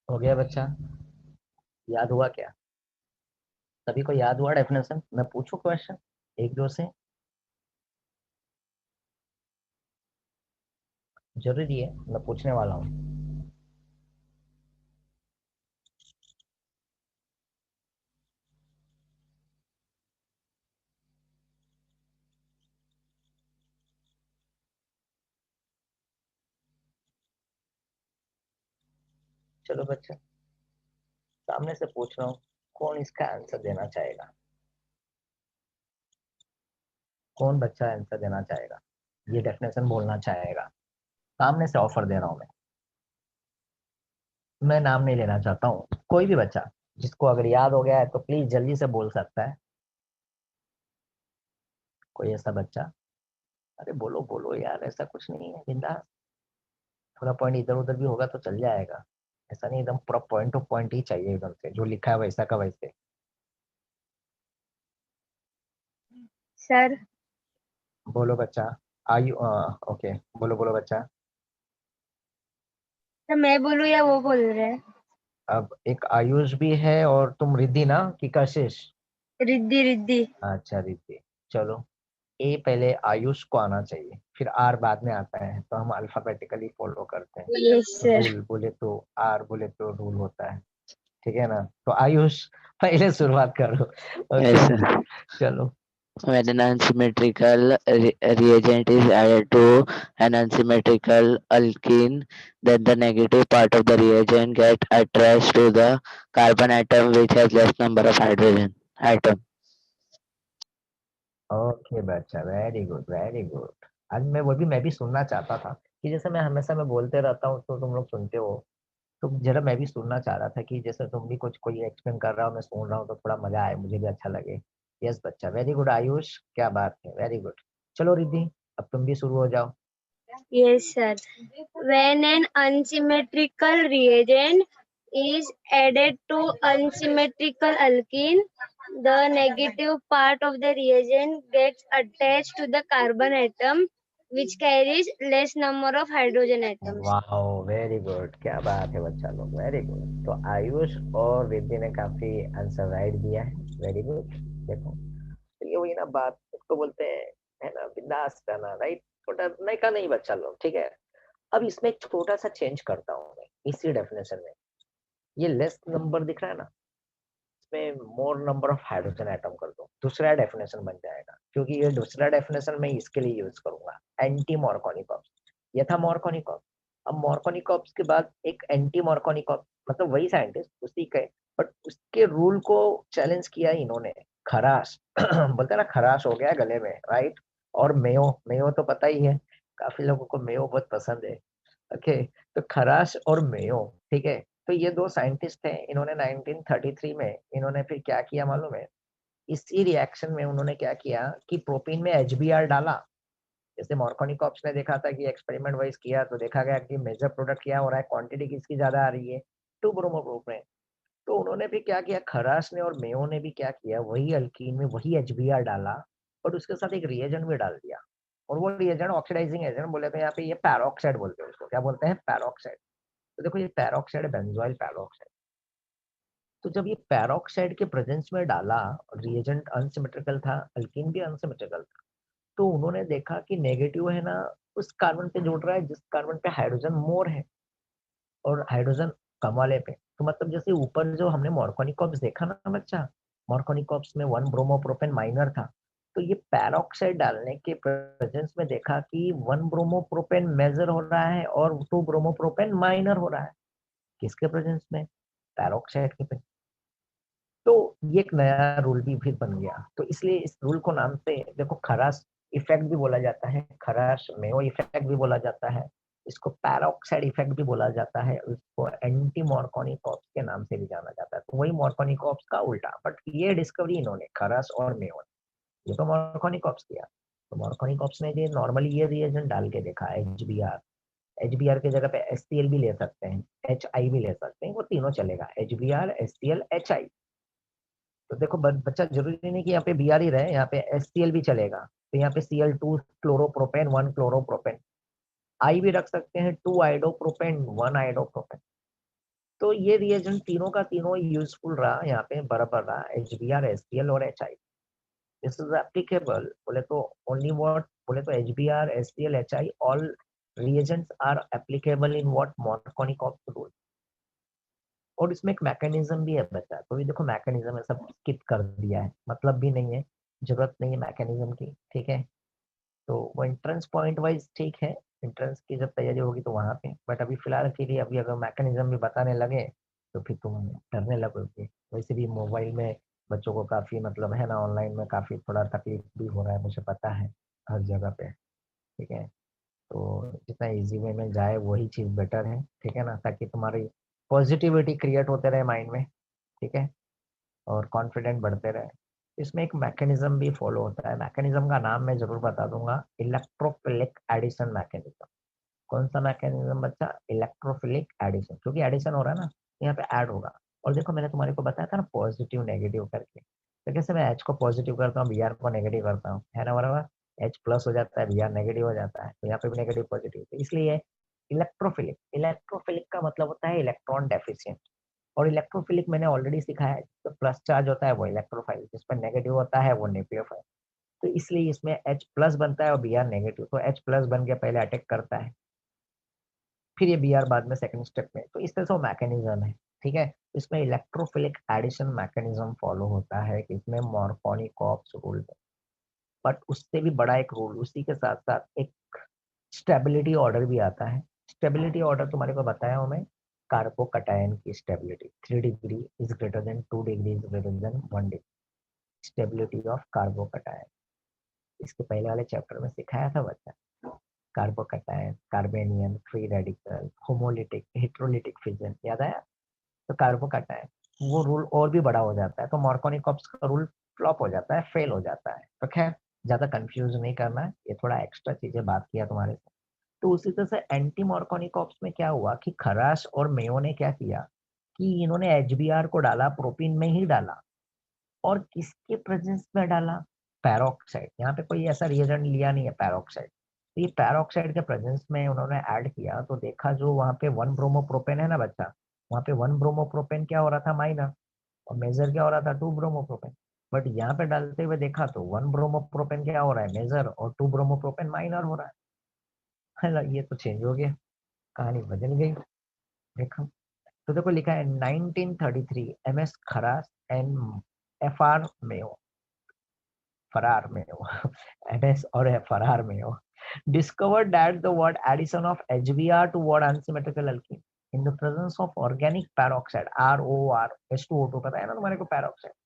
हो गया बच्चा, याद हुआ क्या? सभी को याद हुआ डेफिनेशन? मैं पूछूं क्वेश्चन एक दो से? जरूरी है, मैं पूछने वाला हूँ। चलो बच्चा, सामने से पूछ रहा हूँ, कौन इसका आंसर देना चाहेगा? कौन बच्चा आंसर देना चाहेगा, ये डेफिनेशन बोलना चाहेगा? सामने से ऑफर दे रहा हूँ मैं नाम नहीं लेना चाहता हूँ, कोई भी बच्चा जिसको अगर याद हो गया है तो प्लीज जल्दी से बोल सकता है। कोई ऐसा बच्चा? अरे बोलो बोलो यार, ऐसा कुछ नहीं है, बिंदास। थोड़ा पॉइंट इधर उधर भी होगा तो चल जाएगा, ऐसा नहीं, एकदम पूरा पॉइंट टू पॉइंट ही चाहिए, एकदम से जो लिखा है वैसा का वैसे। सर। बोलो बच्चा। आयु ओके, बोलो बोलो बच्चा। तो मैं बोलूँ या वो बोल रहे हैं? अब एक आयुष भी है और तुम रिद्धि ना कि कशिश? रिद्धि रिद्धि। अच्छा रिद्धि। चलो, ए पहले आयुष को आना चाहिए, फिर आर बाद में आता है, तो हम अल्फाबेटिकली फॉलो करते हैं। Yes sir. रूल बोले तो आर बोले तो रूल होता है, ठीक है ना? तो आयुष पहले शुरुआत करो। Yes, okay sir. चलो। When an unsymmetrical reagent is added to an unsymmetrical alkene, then the negative part of the reagent get attached to the carbon atom which has less number of hydrogen atom. Okay बच्चा, वेरी गुड वेरी गुड। आज मैं भी सुनना चाहता था कि जैसे मैं बोलते रहता हूँ तो तुम लोग सुनते हो, तो जरा मैं भी सुनना चाह रहा था कि जैसे तुम भी कुछ कोई एक्सप्लेन कर रहा हो, मैं सुन रहा हूँ तो थोड़ा मजा आए, मुझे भी अच्छा लगे। यस बच्चा, वेरी गुड आयुष, क्या बात है, वेरी गुड। चलो रिद्धि, अब तुम भी शुरू हो जाओ। Yes, sir. When an unsymmetrical reagent is added to unsymmetrical alkene, the negative part of the reagent gets attached to the carbon atom, which carries less number of hydrogen atoms. वाह, वेरी गुड, क्या बात है बच्चा लोग, वेरी गुड। तो आयुष और रिद्धि ने काफी आंसर राइट दिया है, वेरी गुड। देखो, तो ये वही ना बात, इसको बोलते हैं, है ना, बिंदास रहना, राइट? छोटा नहीं का नहीं बच्चा लोग, ठीक है। अब इसमें एक छोटा सा चेंज करता हूँ मैं इसी डेफिनेशन में। ये लेस नंबर दिख रहा है ना, इसमें मोर नंबर ऑफ हाइड्रोजन एटम कर दो, दूसरा डेफिनेशन बन जाएगा, क्योंकि ये दूसरा डेफिनेशन मैं इसके लिए यूज करूंगा, एंटी मॉर्कोनिकॉप्स। ये था मॉर्कोनिकॉप्स। अब मॉर्कोनिकॉप्स के बाद एक एंटी मॉर्कोनिकॉप्स, मतलब वही साइंटिस्ट उसी के, बट उसके रूल को चैलेंज किया इन्होंने। खराश बोलते हैं ना, खराश हो गया गले में, राइट? और मेयो, मेयो तो पता ही है, काफी लोगों को मेयो बहुत पसंद है। ओके, तो खराश और मेयो, ठीक है, तो ये दो साइंटिस्ट हैं, इन्होंने 1933 में इन्होंने फिर क्या किया मालूम है, इसी रिएक्शन में उन्होंने क्या किया कि प्रोपीन में HBr डाला। जैसे मार्कोनिकॉप्स ने देखा था कि एक्सपेरिमेंट वाइज किया तो देखा गया कि मेजर प्रोडक्ट क्या हो रहा है, क्वांटिटी किसकी ज्यादा आ रही है, 2 ब्रोमोप्रोपेन। तो उन्होंने भी क्या किया, खराश ने और मेयो ने भी क्या किया, वही अल्कीन में वही HBr डाला और उसके साथ एक रिएजेंट भी डाल दिया। और वो रिएजेंट ऑक्सीडाइजिंग एजेंट बोले, तो यहाँ पे ये पैरोक्साइड बोलते हैं उसको, क्या बोलते हैं, पैरोक्साइड। तो देखो ये पैरोक्साइड है, बेंजोइल पैरोक्साइड। तो जब ये पैरोक्साइड के प्रेजेंस में डाला, रिएजेंट अनसिमेट्रिकल था, अल्कीन भी अनसिमेट्रिकल था, तो उन्होंने देखा कि नेगेटिव है ना उस कार्बन पे जुड़ रहा है जिस कार्बन पे हाइड्रोजन मोर है और हाइड्रोजन कम वाले पे। तो मतलब जैसे ऊपर जो हमने मॉर्कोनिकॉप्स देखा ना बच्चा, मॉर्कोनिकॉप्स में 1 ब्रोमोप्रोपेन माइनर था, तो ये पैरोक्साइड डालने के प्रेजेंस में देखा कि 1 ब्रोमोप्रोपेन मेजर हो रहा है और 2 ब्रोमोप्रोपेन माइनर हो रहा है। किसके प्रेजेंस में, पैरोक्साइड के। तो ये एक नया रूल भी फिर बन गया, तो इसलिए इस रूल को नाम से देखो खराश इफेक्ट भी बोला जाता है, खराश मेयो इफेक्ट भी बोला जाता है, इसको पैरोक्साइड इफेक्ट भी बोला जाता है, इसको एंटी मॉर्कोनिकॉप्स के नाम से भी जाना जाता है। तो वही मॉर्कोनिकॉप्स का उल्टा, बट ये डिस्कवरी इन्होंने खराश और मेयो ने, ये तो मॉर्कोनिकॉप्स किया। तो मॉर्कोनिकॉप्स ने ये नॉर्मली ये रिएजेंट डाल के देखा, एचबीआर की जगह पे एससीएल भी ले सकते हैं, एचआई भी ले सकते हैं, वो तीनों चलेगा, एचबीआर एससीएल एचआई। तो देखो बच्चा जरूरी नहीं कि यहाँ पे बीआर ही रहे, यहाँ पे एससीएल भी चलेगा, तो यहाँ पे Cl2 क्लोरोप्रोपेन 1 क्लोरोप्रोपेन, आई भी रख सकते हैं 2 आइडोप्रोपेन 1 आइडोप्रोपेन। तो ये रिएजेंट तीनों का तीनों यूजफुल रहा, यहाँ पे बराबर रहा, एचबीआर एससीएल और एचआई। दिस इज एप्लीकेबल बोले तो ओनली व्हाट, बोले तो HBR SCL HI all reagents are applicable in what Markovnikov rule। और इसमें एक मैकेनिज्म भी है बच्चा, तो ये देखो मैकेनिज्म है, सब स्किप कर दिया है, मतलब भी नहीं है, जरूरत नहीं है मैकेनिज्म की, ठीक है। तो वो एंट्रेंस पॉइंट वाइज ठीक है, एंट्रेंस की जब तैयारी होगी तो वहां पे, बट अभी फिलहाल के लिए अभी अगर मैकेनिज्म भी बताने लगे तो फिर तुम डरने लगोगे। वैसे भी मोबाइल में बच्चों को काफी मतलब है ना, ऑनलाइन में काफी थोड़ा तकलीफ भी हो रहा है, मुझे पता है, हर जगह पे, ठीक है। तो जितना इजी वे में जाए वही चीज़ बेटर है, ठीक है ना, ताकि तुम्हारी पॉजिटिविटी क्रिएट होते रहे माइंड में, ठीक है, और कॉन्फिडेंट बढ़ते रहे। इसमें एक मैकेनिज्म भी फॉलो होता है, मैकेनिज्म का नाम मैं जरूर बता दूंगा, इलेक्ट्रोफिलिक एडिशन मैकेनिज्म। कौन सा मैकेनिज्म बच्चा, इलेक्ट्रोफिलिक एडिशन, क्योंकि एडिशन हो रहा है ना, यहाँ पे ऐड होगा। और देखो मैंने तुम्हारे को बताया था ना पॉजिटिव नेगेटिव करके, तो कैसे मैं एच को पॉजिटिव करता हूँ, बीआर को नेगेटिव करता हूँ, है ना बराबर, एच प्लस हो जाता है, बीआर नेगेटिव हो जाता है, तो यहाँ पे भी नेगेटिव पॉजिटिव, तो इसलिए इलेक्ट्रोफिलिक, इलेक्ट्रोफिलिक का मतलब होता है इलेक्ट्रॉन डेफिशिएंट। और इलेक्ट्रोफिलिक मैंने ऑलरेडी सिखाया है, तो प्लस चार्ज होता है वो इलेक्ट्रोफाइल, जिस पर नेगेटिव होता है वो न्यूक्लियोफाइल। तो इसलिए इसमें एच प्लस बनता है और बीआर नेगेटिव, तो एच प्लस बन के पहले अटैक करता है, फिर ये बीआर बाद में सेकंड स्टेप में, तो इस तरह से वो मैकेनिज्म है, ठीक है। इसमें इलेक्ट्रोफिलिक एडिशन मैकेनिज्म फॉलो होता है कि इसमें मॉर्कोनिकॉप्स रूल है, बट उससे भी बड़ा एक रूल, उसी के साथ साथ एक स्टेबिलिटी ऑर्डर भी आता है। स्टेबिलिटी ऑर्डर तुम्हारे को बताया हूँ मैं, कार्बोकटायन की stability 3 degree is greater than 2 degree is greater than 1 degree, stability of carbocation, इसके पहले वाले चैप्टर में सिखाया था बच्चा। Carbocation, carbanion, free radical, homolytic, heterolytic fission, याद आया। तो कार्बोकटायन वो रूल और भी बड़ा हो जाता है, तो मार्कोनिकॉप्स का रूल फ्लॉप हो जाता है, फेल हो जाता है। तो खैर ज्यादा कंफ्यूज नहीं करना है, ये थोड़ा एक्स्ट्रा चीजें बात किया तुम्हारे से। तो उसी तरह से एंटी मार्कोनिकॉप्स में क्या हुआ कि खराश और मेयो ने क्या किया कि इन्होंने एचबीआर को डाला, प्रोपीन में ही डाला, और किसके प्रेजेंस में डाला, पैरोक्साइड, यहाँ पे कोई ऐसा रिएजेंट लिया नहीं है पैरोक्साइड, तो ये पैरोक्साइड के प्रेजेंस में उन्होंने ऐड किया, तो देखा जो वहाँ पे 1 ब्रोमोप्रोपेन है ना बच्चा, वहाँ पे 1 ब्रोमोप्रोपेन क्या हो रहा था, माइनर, और मेजर क्या हो रहा था, 2 ब्रोमोप्रोपेन। बट यहाँ पे डालते हुए देखा तो 1 ब्रोमोप्रोपेन क्या हो रहा है, मेजर, और 2 ब्रोमोप्रोपेन माइनर हो रहा है ना, ये तो चेंज हो गया, कहानी बदल गई। देखो, तो देखो लिखा है 1933 एमएस खरास एंड एफआर मेयो, फरार में हो एनएस और फरार में हो, discovered that the word addition of HBr to word unsymmetrical alkene in the presence of organic peroxide ROR H2O2, पता है ना तुम्हारे को peroxide,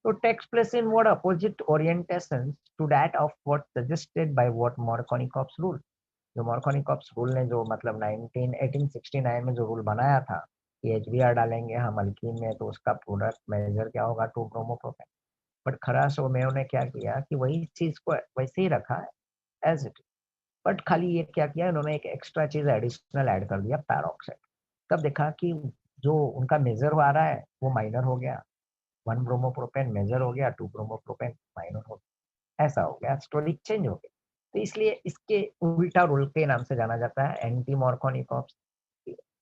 तो takes place in what opposite orientations to that of what suggested by what Markovnikov's rule। जो मार्कोनिकॉप्स रूल ने जो मतलब 1869 में जो रूल बनाया था कि HBr डालेंगे हम अल्कीन में तो उसका प्रोडक्ट मेजर क्या होगा, 2 ब्रोमोप्रोपेन। बट खराश मेयो ने क्या किया कि वही चीज को वैसे ही रखा एज इट, बट खाली ये क्या किया इन्होंने, एक एक्स्ट्रा चीज एडिशनल ऐड कर दिया, पैरोक्साइड। तब देखा कि जो उनका मेजर आ रहा है वो माइनर हो गया, 1 ब्रोमोप्रोपेन मेजर हो गया, 2 ब्रोमोप्रोपेन माइनर हो गया, ऐसा हो गया, स्टोरी चेंज हो गई। तो इसलिए इसके उल्टा रूल के नाम से जाना जाता है, anti Markovnikov's,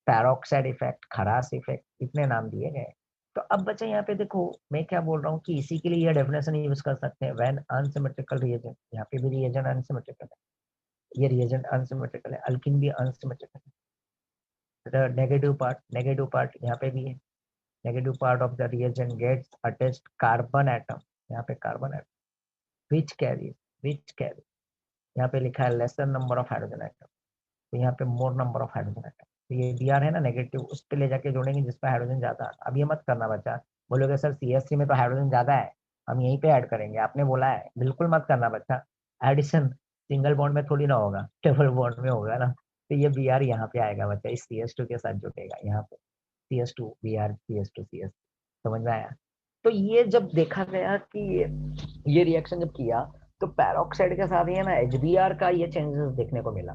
peroxide effect, Kharasch effect, इतने नाम दिए गए। तो अब बच्चे यहाँ पे देखो मैं क्या बोल रहा हूँ कि इसी के लिए यह डेफिनेशन यूज कर सकते हैं, व्हेन अनसिमेट्रिकल रिएजेंट, यहाँ पे भी रिएजेंट अनसिमेट्रिकल है, ये रिएजेंट अनसिमेट्रिकल है, अल्किन भी अनसिमेट्रिकल है। नेगेटिव पार्ट यहाँ पे भी है, negative part of the reagent gets attached carbon atom, यहाँ पे कार्बन एटम विच कैरी यहाँ पे लिखा है laser number of hydrogen atom, तो यहाँ पे मोर नंबर ऑफ हाइड्रोजन एटम। तो ये Br है ना नेगेटिव, उस पे ले जाके जोड़ेंगे जिस पे हाइड्रोजन ज्यादा। अब ये मत करना बच्चा, बोलोगे सर CH3 में तो हाइड्रोजन ज्यादा है, हम यहीं पे ऐड करेंगे, आपने बोला है, बिल्कुल मत करना बच्चा। एडिशन सिंगल बॉन्ड में थोड़ी ना होगा, डबल बॉन्ड में होगा ना। तो ये Br यहाँ पे आएगा बच्चा, इस CH2 के साथ जुटेगा, यहाँ पे CH2 Br CH2 CH, समझ में आया। तो ये जब देखा गया कि ये रिएक्शन जब किया तो पैरोक्साइड के साथ ही है ना HBr का ये चेंजेस देखने को मिला।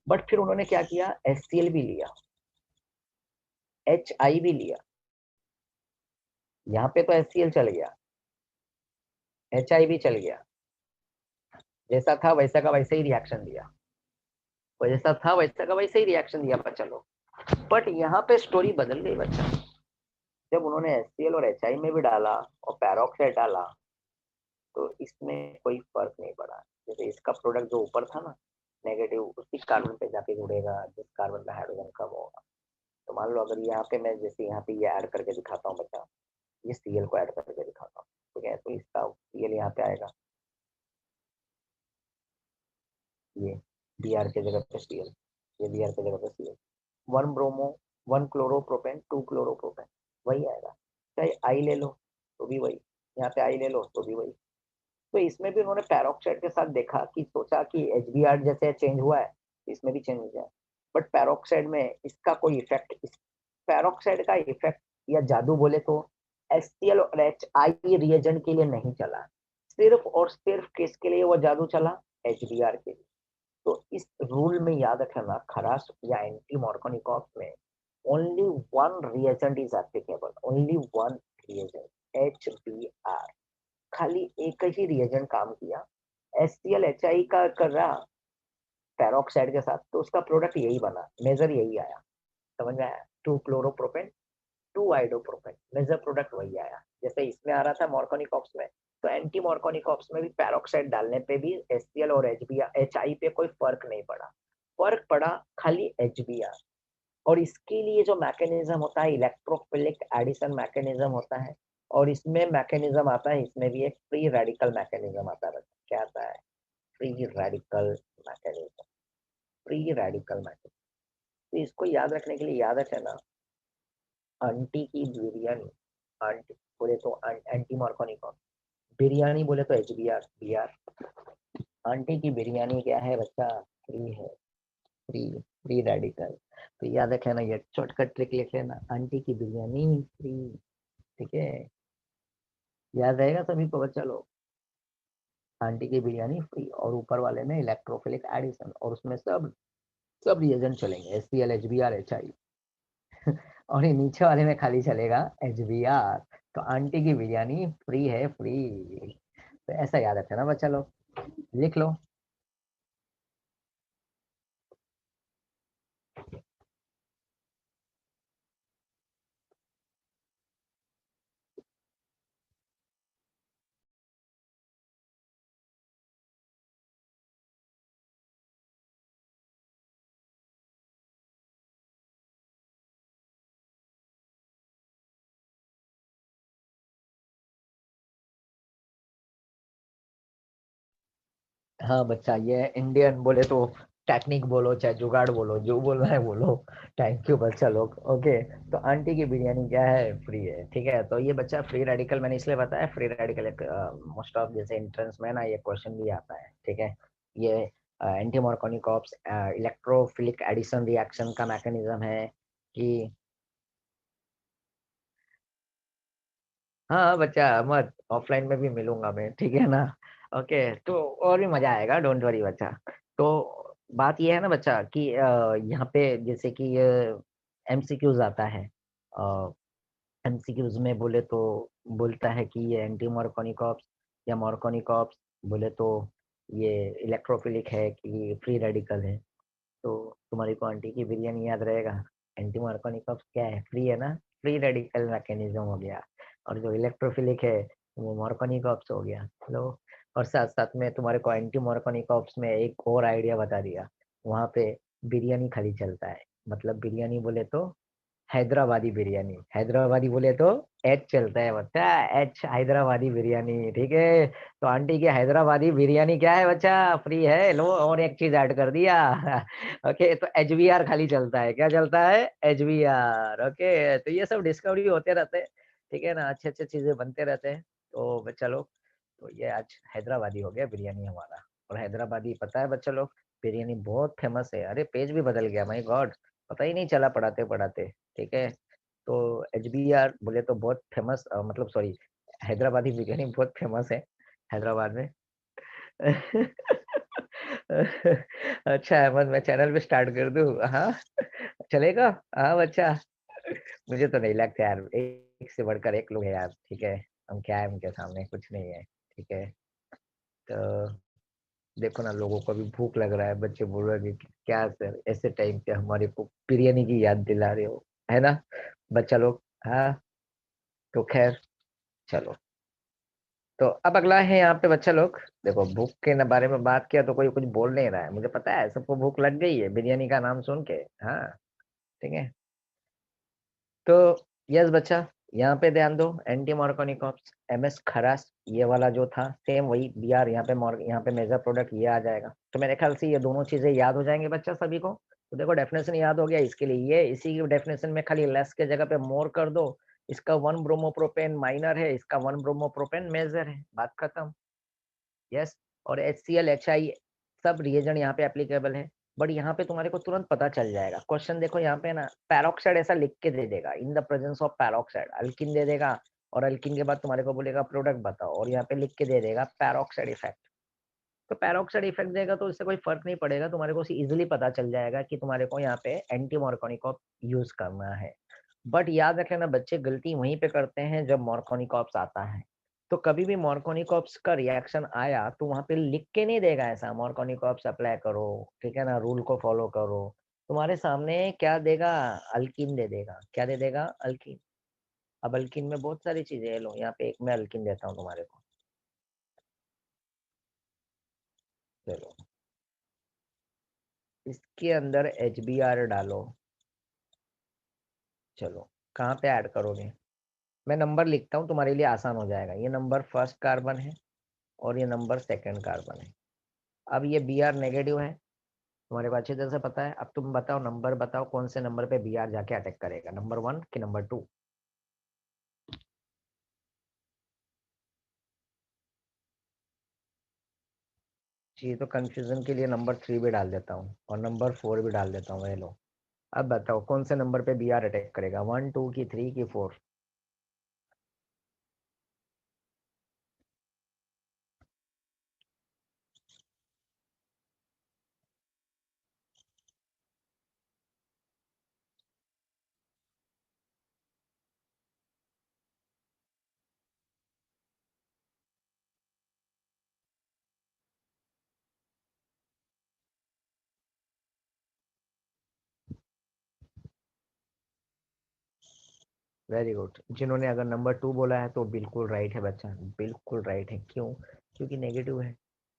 बट फिर उन्होंने क्या किया, HCl भी लिया, HI भी लिया, यहाँ पे तो HCl चल गया, HI भी चल गया, जैसा था वैसा का वैसे ही रिएक्शन दिया, जैसा था वैसा का वैसे ही रिएक्शन दिया बच्चा लोग। बट यहाँ पे स्टोरी बदल गई बच्चा, जब उन्होंने HCl और HI में भी डाला और पैरोक्साइड डाला तो इसमें कोई फर्क नहीं पड़ा। जैसे इसका प्रोडक्ट जो ऊपर था ना नेगेटिव, उसी कार्बन पे जाके जुड़ेगा जिस कार्बन पे हाइड्रोजन कम होगा। तो मान लो अगर यहाँ पे मैं जैसे यहाँ पे ये ऐड करके दिखाता हूँ बच्चा, ये Cl को ऐड करके दिखाता हूँ, ठीक है, तो इसका Cl यहाँ पे आएगा, ये Br के जगह पे Cl, ये Br के जगह पे Cl, 1 ब्रोमो 1 क्लोरोप्रोपेन 2 क्लोरोप्रोपेन, वही आएगा। चाहे आई ले लो तो भी वही, यहाँ पे आई ले लो तो भी वही। तो इसमें भी उन्होंने पैरोक्साइड के साथ देखा कि सोचा कि HBr जैसे चेंज हुआ है इसमें भी चेंज हो जाए, बट पैरोक्साइड में इसका कोई इफेक्ट, इस पैरोक्साइड का इफेक्ट या जादू बोले तो HCl और HI रिएजेंट के लिए नहीं चला, सिर्फ और सिर्फ किसके लिए वो जादू चला, HBr के लिए। तो इस रूल में याद रखना, खराश या एंटी मार्कोनिकॉप्स में only one reagent is applicable, only one reagent, HBr, खाली एक ही रिएजेंट काम किया। HCl HI का कर रहा पैरोक्साइड के साथ तो उसका प्रोडक्ट यही बना, मेजर यही आया, समझ में आया, 2 क्लोरोप्रोपेन 2 आइडोप्रोपेन, मेजर प्रोडक्ट वही आया। जैसे इसमें आ रहा था मार्कोनिकॉप्स में, तो एंटी मार्कोनिकॉप्स में भी पैरोक्साइड डालने पे भी HCl और HI पे कोई फर्क नहीं पड़ा, फर्क पड़ा खाली HBr। और इसके लिए जो मैकेनिज्म होता है इलेक्ट्रोफिलिक एडिशन मैकेनिज्म होता है, और इसमें मैकेनिज्म आता है, इसमें भी एक फ्री रेडिकल मैकेनिज्म आता है। क्या आता है, free radical mechanism, free radical mechanism. तो इसको याद रखने के लिए याद रखें ना, आंटी की बिरयानी, आंटी बोले तो एंटी मार्कोनिकॉन, बिरयानी बोले तो HBr। आंटी की बिरयानी क्या है बच्चा, फ्री है, फ्री, फ्री रेडिकल। तो याद रखे ना, ये शॉर्टकट ट्रिक लिख लेना, आंटी की बिरयानी फ्री, ठीक है, याद रहेगा सभी को बच्चा लोग, आंटी की बिरयानी फ्री, और ऊपर वाले में इलेक्ट्रोफिलिक एडिशन, और उसमें सब रिएजेंट चलेंगे, HCl HBr HI, और ये नीचे वाले में खाली चलेगा HBr। तो आंटी की बिरयानी फ्री है, फ्री। तो ऐसा याद रखना ना बच्चा लोग, लिख लो। हाँ बच्चा, ये इंडियन बोले तो टेक्निक बोलो चाहे जुगाड़ बोलो, जो बोलना है बोलो। थैंक यू बच्चा लोग, ओके। तो आंटी की बिरयानी क्या है, फ्री है, ठीक है। तो ये बच्चा फ्री रेडिकल मैंने इसलिए बताया, फ्री रेडिकल एक मोस्ट ऑफ जैसे एंट्रेंस में ना ये क्वेश्चन भी आता है, ठीक है। ये anti Markovnikov's electrophilic addition reaction का मैकेनिज्म है कि हाँ बच्चा, मत ऑफलाइन में भी मिलूंगा मैं, ठीक है ना? ओके, तो और भी मजा आएगा, डोंट वरी बच्चा। तो बात ये है ना बच्चा कि यहाँ पे जैसे कि ये एमसीक्यूज आता है, एमसीक्यूज में बोले तो बोलता है कि ये एंटी मार्कोनिकॉप्स या मार्कोनिकॉप्स, बोले तो ये इलेक्ट्रोफिलिक है कि फ्री रेडिकल है। तो तुम्हारी को आंटी की बिरयानी याद रहेगा, एंटी मार्कोनिकॉप्स क्या है? फ्री है ना, फ्री रेडिकल मैकेनिज्म हो गया। और जो इलेक्ट्रोफिलिक है वो मार्कोनिकॉप्स हो गया। लो, और साथ साथ में तुम्हारे को एंटी मार्कोनिकॉप्स में एक और आइडिया बता दिया, वहां पे बिरयानी खाली चलता है। मतलब बिरयानी बोले तो हैदराबादी बिरयानी, हैदराबादी बोले तो एच चलता है बच्चा, एच हैदराबादी बिरयानी, ठीक है? तो आंटी की हैदराबादी बिरयानी क्या है बच्चा? फ्री है। लो, और एक चीज ऐड कर दिया। ओके, तो एचबीआर खाली चलता है, क्या चलता है? एचबीआर। ओके, तो ये सब डिस्कवरी होते रहते हैं, ठीक है ना? अच्छे अच्छे चीजें बनते रहते हैं। तो बच्चा लोग, तो ये आज हैदराबादी हो गया बिरयानी हमारा। और हैदराबादी पता है बच्चा लोग, बिरयानी बहुत फेमस है। अरे पेज भी बदल गया, माय गॉड, पता ही नहीं चला पढ़ाते पढ़ाते, ठीक है? तो एचबीआर बोले तो बहुत फेमस, मतलब सॉरी, हैदराबादी बिरयानी बहुत फेमस है हैदराबाद में। अच्छा अहमद, मैं चैनल पे स्टार्ट कर दूं? हाँ, चलेगा? हाँ बच्चा, मुझे तो नहीं लगता यार, एक से बढ़कर एक लोग है यार, ठीक है? हम क्या है उनके सामने, कुछ नहीं है, ठीक है? तो देखो ना, लोगों को भी भूख लग रहा है, बच्चे बोल रहे हैं कि क्या सर ऐसे टाइम पे हमारे को बिरयानी की याद दिला रहे हो, है ना बच्चा लोग? हाँ, तो खैर चलो। तो अब अगला है यहाँ पे बच्चा लोग, देखो भूख के न बारे में बात किया तो कोई कुछ बोल नहीं रहा है, मुझे पता है सबको भूख लग गई है बिरयानी का नाम सुन के। हाँ, ठीक है। तो यस बच्चा, यहाँ पे ध्यान दो, एंटी मार्कोनिकॉप्स, एमएस खरास, ये वाला जो था सेम वही बीआर, यहाँ पे मेजर प्रोडक्ट ये आ जाएगा। तो मेरे ख्याल से ये दोनों चीजें याद हो जाएंगे बच्चा सभी को। तो देखो डेफिनेशन याद हो गया, इसके लिए ये इसी की डेफिनेशन में खाली लेस के जगह पे मोर कर दो। इसका 1 ब्रोमोप्रोपेन माइनर है, इसका 1 ब्रोमोप्रोपेन मेजर है, बात खत्म। यस, और HCl HI सब रिएजेंट यहाँ पे एप्लीकेबल है। बट यहाँ पे तुम्हारे को तुरंत पता चल जाएगा, क्वेश्चन देखो यहाँ पे ना, पैरोक्साइड ऐसा लिख के दे देगा, in the presence of peroxide, alkene दे देगा, और अल्किन के बाद तुम्हारे को बोलेगा प्रोडक्ट बताओ, और यहाँ पे लिख के दे देगा पैरोक्साइड इफेक्ट। तो पैरोक्साइड इफेक्ट देगा तो इससे कोई फर्क नहीं पड़ेगा, तुम्हारे को इजिली पता चल जाएगा कि तुम्हारे को यहाँ पे एंटी मार्कोनिकॉप यूज करना है। बट याद रख लेना बच्चे, गलती वहीं पे करते हैं जब मार्कोनिकॉप्स आता है। तो कभी भी मार्कोनिकॉप्स का रिएक्शन आया तो वहां पे लिख के नहीं देगा ऐसा मार्कोनिकॉप्स अप्लाई करो, ठीक है ना, रूल को फॉलो करो। तुम्हारे सामने क्या देगा? अल्किन दे देगा। क्या दे देगा? अल्किन। अब अल्किन में बहुत सारी चीजें है, लो यहाँ पे एक मैं अल्किन देता हूँ तुम्हारे को, चलो इसके अंदर HBr डालो। चलो, कहाँ पे ऐड करोगे? मैं नंबर लिखता हूँ तुम्हारे लिए आसान हो जाएगा। ये नंबर फर्स्ट कार्बन है और ये नंबर सेकंड कार्बन है। अब ये Br नेगेटिव है, तुम्हारे को अच्छी तरह से पता है। अब तुम बताओ, नंबर बताओ कौन से नंबर पे Br जाके अटैक करेगा, नंबर 1 कि नंबर 2? जी, तो कंफ्यूजन के लिए नंबर 3 भी डाल देता हूँ और नंबर 4 भी डाल देता हूँ, ये लो। अब बताओ कौन से नंबर पे Br अटैक करेगा, 1 2 की 3 की 4? वेरी गुड, जिन्होंने अगर नंबर 2 बोला है तो बिल्कुल राइट है बच्चा, बिल्कुल राइट है। क्यों? क्योंकि नेगेटिव है,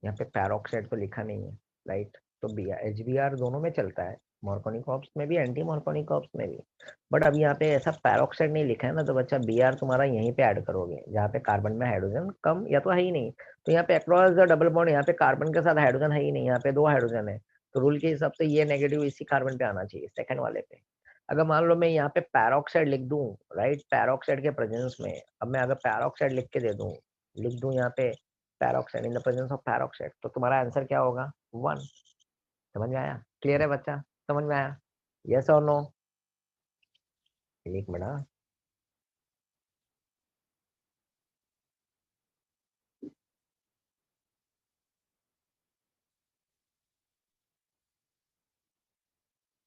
यहाँ पे पैरोक्साइड तो लिखा नहीं है, राइट? तो HBr दोनों में चलता है, मार्कोनिकॉप्स में भी, एंटी मार्कोनिकॉप्स में भी। बट अब यहाँ पे ऐसा पैरोक्साइड नहीं लिखा है ना, तो बच्चा Br तुम्हारा यहीं पे ऐड करोगे जहाँ पे कार्बन में हाइड्रोजन कम या तो है ही नहीं। तो यहाँ पे अक्रॉस द डबल बॉन्ड, यहाँ पे कार्बन के साथ हाइड्रोजन है ही नहीं, यहाँ पे 2 हाइड्रोजन है। तो रूल के हिसाब से ये नेगेटिव इसी कार्बन पे आना चाहिए, सेकंड वाले पे। अगर मान लो मैं यहाँ पे पैरोक्साइड लिख दूं, राइट, पैरोक्साइड के प्रेजेंस में, अब मैं अगर पैरोक्साइड लिख के दे दूं, लिख दूं यहाँ पे peroxide in the presence of peroxide, तो तुम्हारा आंसर क्या होगा? 1। समझ में आया? क्लियर है बच्चा? समझ में आया? यस और नो? एक मिनट।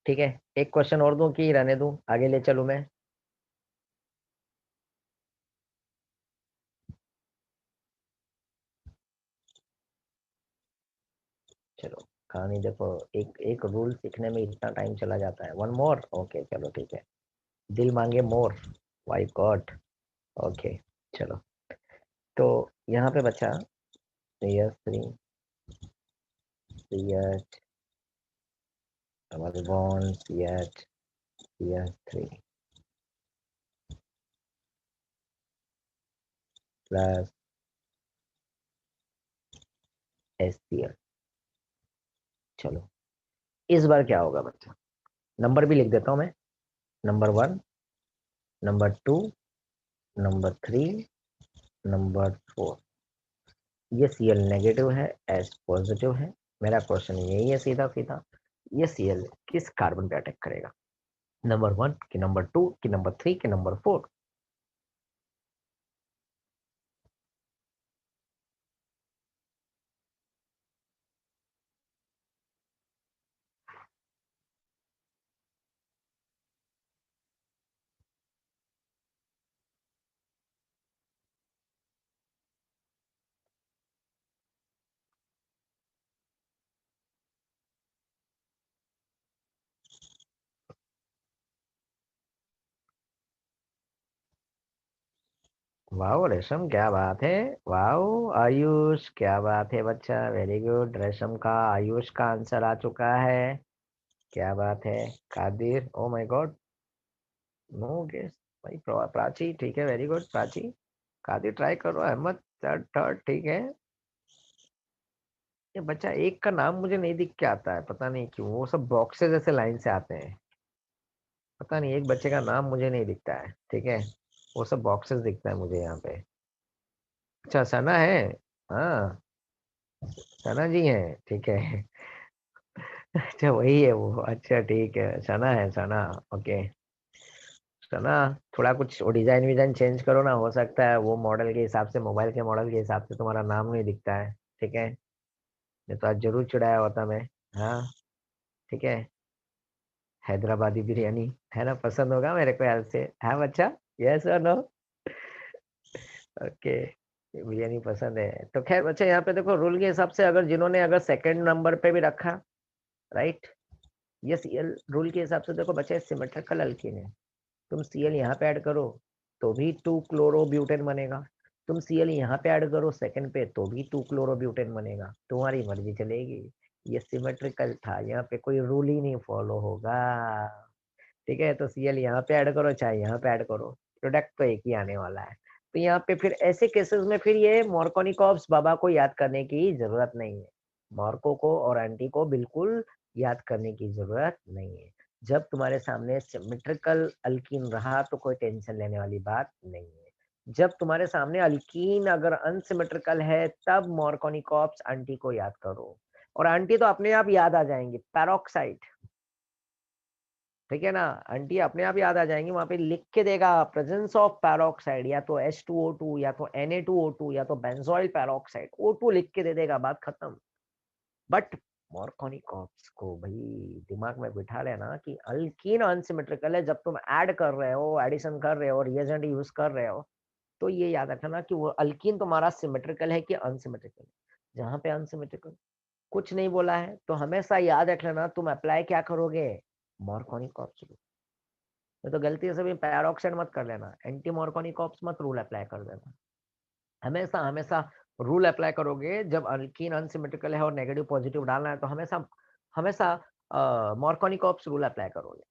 ठीक है, एक क्वेश्चन और दूं कि रहने दूं, आगे ले चलूं मैं? चलो, कहानी देखो, एक एक रूल सीखने में इतना टाइम चला जाता है। वन मोर, ओके चलो ठीक है। दिल मांगे मोर, वाई गॉड। ओके चलो, तो यहाँ पे बच्चा CH3 CH double bond CH3 plus HCl। चलो, इस बार क्या होगा बच्चा? नंबर भी लिख देता हूँ मैं। Number 1, number 2, number 3, number 4। ये Cl नेगेटिव है, H पॉजिटिव है। मेरा क्वेश्चन यही है सीधा सीधा, ये Cl किस कार्बन पे अटैक करेगा? नंबर 1 कि नंबर 2 कि नंबर 3 कि नंबर 4? वाह रेशम, क्या बात है। वाह आयुष, क्या बात है बच्चा, वेरी गुड। रेशम का, आयुष का आंसर आ चुका है। क्या बात है। Qadir, oh my god, no guess. भाई प्राची, ठीक है, very good Prachi. Qadir try करो, अहमद थर्ड थर्ड, ठीक है। ये बच्चा एक का नाम मुझे नहीं दिख के आता है, पता नहीं क्यों, वो सब बॉक्सेस ऐसे लाइन से आते हैं। पता नहीं, एक बच्चे का नाम मुझे नहीं दिखता है, ठीक है। वो सब बॉक्सेस दिखता है मुझे यहाँ पे। अच्छा, सना है। हाँ, सना जी हैं, ठीक है। अच्छा वही है वो, अच्छा ठीक है, सना है, सना। ओके, सना। थोड़ा कुछ डिजाइन विजाइन चेंज करो ना, हो सकता है वो मॉडल के हिसाब से, मोबाइल के मॉडल के हिसाब से तुम्हारा नाम नहीं दिखता है, ठीक है। नहीं तो आज जरूर चुराया होता मैं। हाँ, ठीक है। हैदराबादी बिरयानी है ना, पसंद होगा मेरे ख्याल से, हाँ बच्चा? यस और नो? ओके, बिरयानी पसंद है तो खैर बच्चा, यहाँ पे देखो रूल के हिसाब से, अगर जिन्होंने अगर सेकंड नंबर पे भी रखा, राइट, ये Cl रूल के हिसाब से देखो बच्चे, सिमेट्रिकल अल्कीन है। तुम Cl यहाँ पे ऐड करो तो भी 2 क्लोरोब्यूटेन बनेगा। तुम Cl यहाँ पे ऐड करो सेकंड पे तो भी 2 क्लोरोब्यूटेन बनेगा, तुम्हारी मर्जी चलेगी। ये सिमेट्रिकल था, यहाँ पे कोई रूल ही नहीं फॉलो होगा, ठीक है। तो Cl यहाँ पे ऐड करो चाहे यहाँ पे ऐड करो, प्रोडक्ट तो एक ही आने वाला है। तो यहाँ पे फिर ऐसे केसेस में फिर ये मॉर्कोनिकॉप्स बाबा को याद करने की जरूरत नहीं है। मार्को को और आंटी को बिल्कुल याद करने की जरूरत नहीं है। जब तुम्हारे सामने सिमेट्रिकल अल्कीन रहा तो कोई टेंशन लेने वाली बात नहीं है। जब तुम्हारे सामने अल्कीन अगर अनसिमेट्रिकल है, तब मॉर्कोनिकॉप्स आंटी को याद करो, और आंटी तो अपने आप याद आ जाएंगी। पैरोक्साइड, ठीक है ना, आंटी अपने आप याद आ जाएंगी। वहां पे लिख के देगा प्रेजेंस ऑफ पैरोक्साइड, या तो H2O2 या तो Na2O2 या तो बेंजोइल पैरोक्साइड, O2 लिख के दे देगा, बात खत्म। बट मॉर्कोनिकॉप्स को भाई दिमाग में बिठा लेना कि अल्कीन अनसिमेट्रिकल है। जब तुम ऐड कर रहे हो, एडिशन कर रहे हो, रिएजेंट यूज कर रहे हो, तो ये याद रखना कि वो अल्कीन तुम्हारा सिमेट्रिकल है कि अनसिमेट्रिकल। जहां पे अनसिमेट्रिकल कुछ नहीं बोला है, तो हमेशा याद रख लेना, तुम अप्लाई क्या करोगे? मॉर्कोनिकॉप्स। तो गलती से भी पैरोक्साइड मत कर लेना, एंटी मॉर्कोनिकॉप्स मत रूल अप्लाई कर देना। हमेशा हमेशा रूल अप्लाई करोगे जब अल्कीन अनसिमेट्रिकल है और नेगेटिव पॉजिटिव डालना है, तो हमेशा हमेशा मॉर्कोनिकॉप्स रूल अप्लाई करोगे।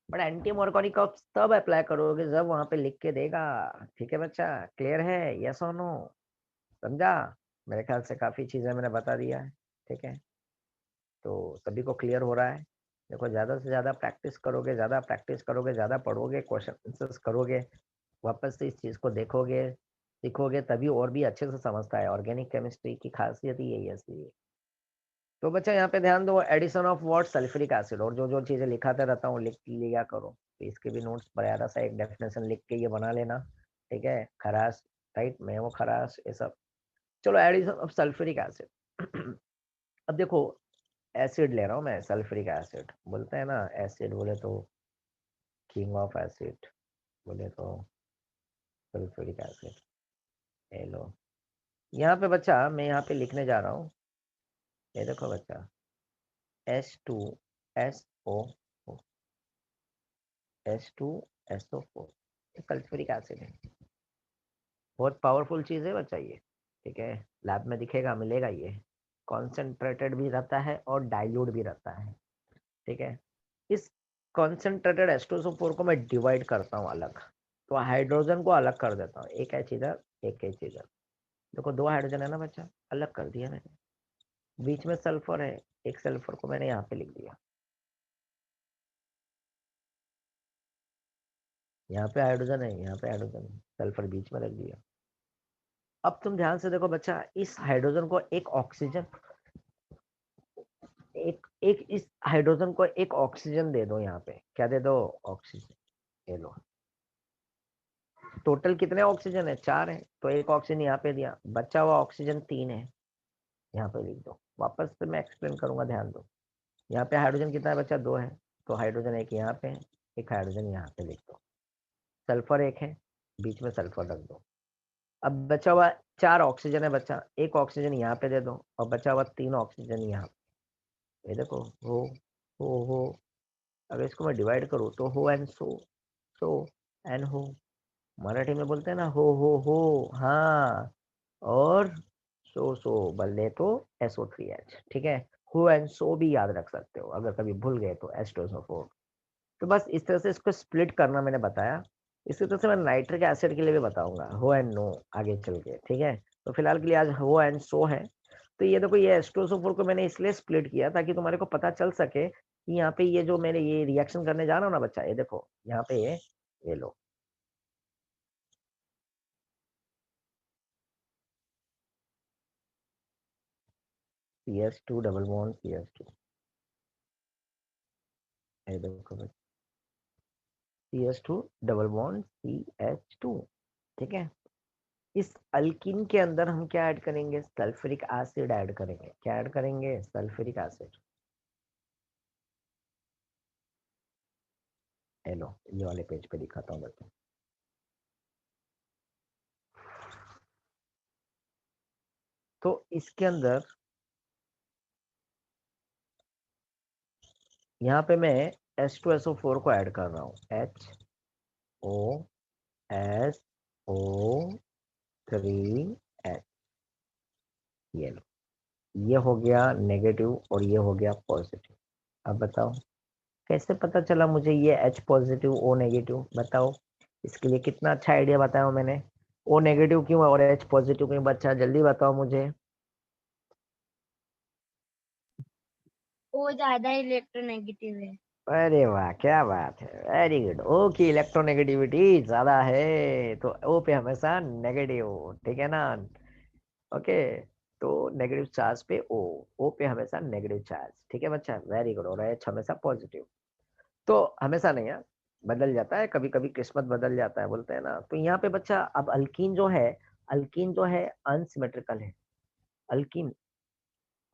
बट एंटी मॉर्कोनिकॉप्स तब अप्लाई करोगे जब वहां पे लिख के देगा, ठीक है बच्चा? क्लियर है? यस और नो? समझा? मेरे ख्याल से काफी चीजें मैंने बता दिया है, ठीक है। तो सभी को क्लियर हो रहा है? देखो, ज्यादा से ज्यादा प्रैक्टिस करोगे, ज्यादा प्रैक्टिस करोगे, ज्यादा पढ़ोगे, क्वेश्चन आंसर्स करोगे, वापस से इस चीज को देखोगे, सीखोगे, तभी और भी अच्छे से समझता है। ऑर्गेनिक केमिस्ट्री की खासियत ही यही है। तो बच्चा यहाँ पे ध्यान दो, addition of what, sulphuric acid. और जो जो चीजें लिखाते रहता हूँ लिख लिया करो, तो इसके भी नोट्स बड़ा सा एक डेफिनेशन लिख के ये बना लेना, ठीक है। खराश, राइट, मेमो खराश, ये सब। चलो, एडिशन ऑफ सल्फ्यूरिक एसिड। अब देखो, एसिड ले रहा हूँ मैं, सल्फ्यूरिक एसिड बोलते हैं ना, एसिड बोले तो किंग ऑफ एसिड, बोले तो सल्फ्यूरिक एसिड। ये लो, यहाँ पे बच्चा मैं यहाँ पे लिखने जा रहा हूँ, ये देखो बच्चा, H2SO, H2SO4, सल्फ्यूरिक एसिड है। बहुत पावरफुल चीज है बच्चा ये, ठीक है। लैब में दिखेगा, मिलेगा, ये कॉन्सेंट्रेटेड भी रहता है और डाइल्यूट भी रहता है, ठीक है। इस कॉन्सेंट्रेटेड H2SO4 को मैं डिवाइड करता हूँ अलग, तो हाइड्रोजन को अलग कर देता हूँ, एक एच इधर, एक एच इधर। देखो 2 हाइड्रोजन है ना बच्चा, अलग कर दिया मैंने। बीच में सल्फर है, एक सल्फर को मैंने यहाँ पे लिख दिया, यहाँ पे हाइड्रोजन है, यहाँ पे हाइड्रोजन है, सल्फर बीच में रख दिया। अब तुम ध्यान से देखो बच्चा, इस हाइड्रोजन को एक ऑक्सीजन, एक एक इस हाइड्रोजन को एक ऑक्सीजन दे दो, यहाँ पे क्या दे दो, ऑक्सीजन। ये लो, टोटल कितने ऑक्सीजन है, 4 है, तो एक ऑक्सीजन यहाँ पे दिया, बचा हुआ ऑक्सीजन 3 है, यहाँ पे लिख दो। वापस से मैं एक्सप्लेन करूंगा, ध्यान दो। यहाँ पे हाइड्रोजन कितना है बच्चा, 2 है, तो हाइड्रोजन एक यहाँ पे, एक हाइड्रोजन यहाँ पे लिख दो। सल्फर एक है, बीच में सल्फर रख दो। अब बचा हुआ 4 ऑक्सीजन है बच्चा, एक ऑक्सीजन यहाँ पे दे दो, और बचा हुआ 3 ऑक्सीजन यहाँ पे। ये देखो, हो, अगर इसको मैं डिवाइड करूँ तो हो एंड सो एंड हो, मराठी में बोलते हैं ना, हो, हाँ, और सो बल्ले तो SO3H, ठीक है। हो एंड सो भी याद रख सकते हो, अगर कभी भूल गए तो H2SO4। तो बस इस तरह से इसको स्प्लिट करना मैंने बताया। इसी तरह से मैं नाइट्रिक एसिड के लिए भी बताऊंगा, हो एंड नो, आगे चल के, ठीक है। तो फिलहाल के लिए आज हो एंड सो है। तो ये देखो, ये H2SO4 को मैंने इसलिए स्प्लिट किया ताकि तुम्हारे को पता चल सके कि यहाँ पे ये जो मैंने ये रिएक्शन करने जा रहा हूँ ना बच्चा, ये देखो यहाँ पे ये लो, CH2 डबल बॉन्ड CH2, ये देखो CH2 डबल बॉन्ड CH2, ठीक है। इस अल्कीन के अंदर हम क्या ऐड करेंगे, सल्फ्यूरिक एसिड ऐड करेंगे। क्या ऐड करेंगे, सल्फ्यूरिक एसिड। लो, ये वाले पेज पे दिखाता हूँ बच्चों। तो इसके अंदर यहाँ पे मैं H2SO4 को ऐड कर रहा हूँ, HOSO3H। ये लो, ये हो गया नेगेटिव और ये हो गया पॉजिटिव। अब बताओ कैसे पता चला मुझे ये H पॉजिटिव O नेगेटिव, बताओ। इसके लिए कितना अच्छा आइडिया बताया मैंने। O नेगेटिव क्यों और H पॉजिटिव क्यों, बच्चा जल्दी बताओ मुझे। वो ज्यादा इलेक्ट्रोनेगेटिव है। अरे वाह, क्या बात है, वेरी गुड। ओ की इलेक्ट्रोनेगेटिविटी ज्यादा है, तो O पे हमेशा नेगेटिव, ठीक है ना। ओके, तो नेगेटिव चार्ज पे O पे हमेशा नेगेटिव चार्ज, ठीक है बच्चा, वेरी गुड। और H हमेशा पॉजिटिव, तो हमेशा नहीं है, बदल जाता है, कभी कभी किस्मत बदल जाता है, बोलते हैं ना। तो यहाँ पे बच्चा अब अल्कीन जो है, अल्कीन जो है अनसिमेट्रिकल है। अल्कीन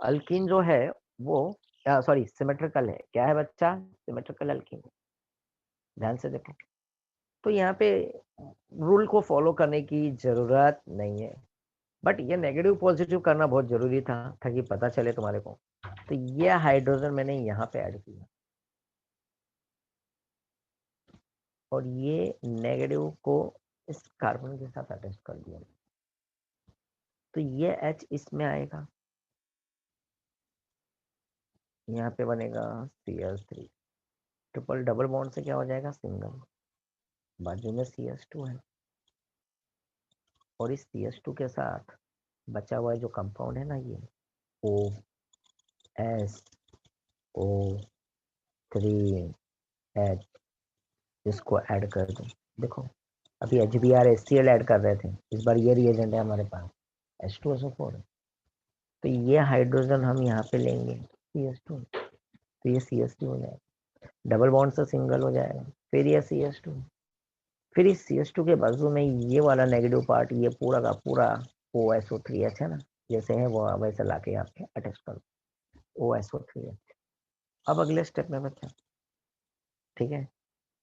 अल्कीन जो है वो, सॉरी, सिमेट्रिकल है। क्या है बच्चा, सिमेट्रिकल अल्कीन। ध्यान से देखो, तो यहाँ पे रूल को फॉलो करने की जरूरत नहीं है, बट ये नेगेटिव पॉजिटिव करना बहुत जरूरी था ताकि पता चले तुम्हारे को। तो ये हाइड्रोजन मैंने यहाँ पे ऐड किया, और ये नेगेटिव को इस कार्बन के साथ अटैच कर दिया, तो ये H इसमें आएगा, यहाँ पे बनेगा Cl3, ट्रिपल डबल बॉन्ड से क्या हो जाएगा, सिंगल। बाजू में CH2 है, और इस CH2 के साथ बचा हुआ जो कंपाउंड है ना, ये OSO3H, इसको ऐड कर दो। देखो, अभी HBr HCl ऐड कर रहे थे, इस बार ये रिएजेंट है हमारे पास, H2SO4। तो ये हाइड्रोजन हम यहाँ पे लेंगे CH2, तो ये CH3 हो जाएगा, डबल बॉन्ड से सिंगल हो जाएगा, फिर ये CH2, फिर इस CH2 के बाजू में ये वाला नेगेटिव पार्ट, ये पूरा का पूरा OSO3H है ना, जैसे है वो वैसे लाके यहाँ पे अटैच कर दो OSO3H। अब अगले स्टेप में बच्चा, ठीक है,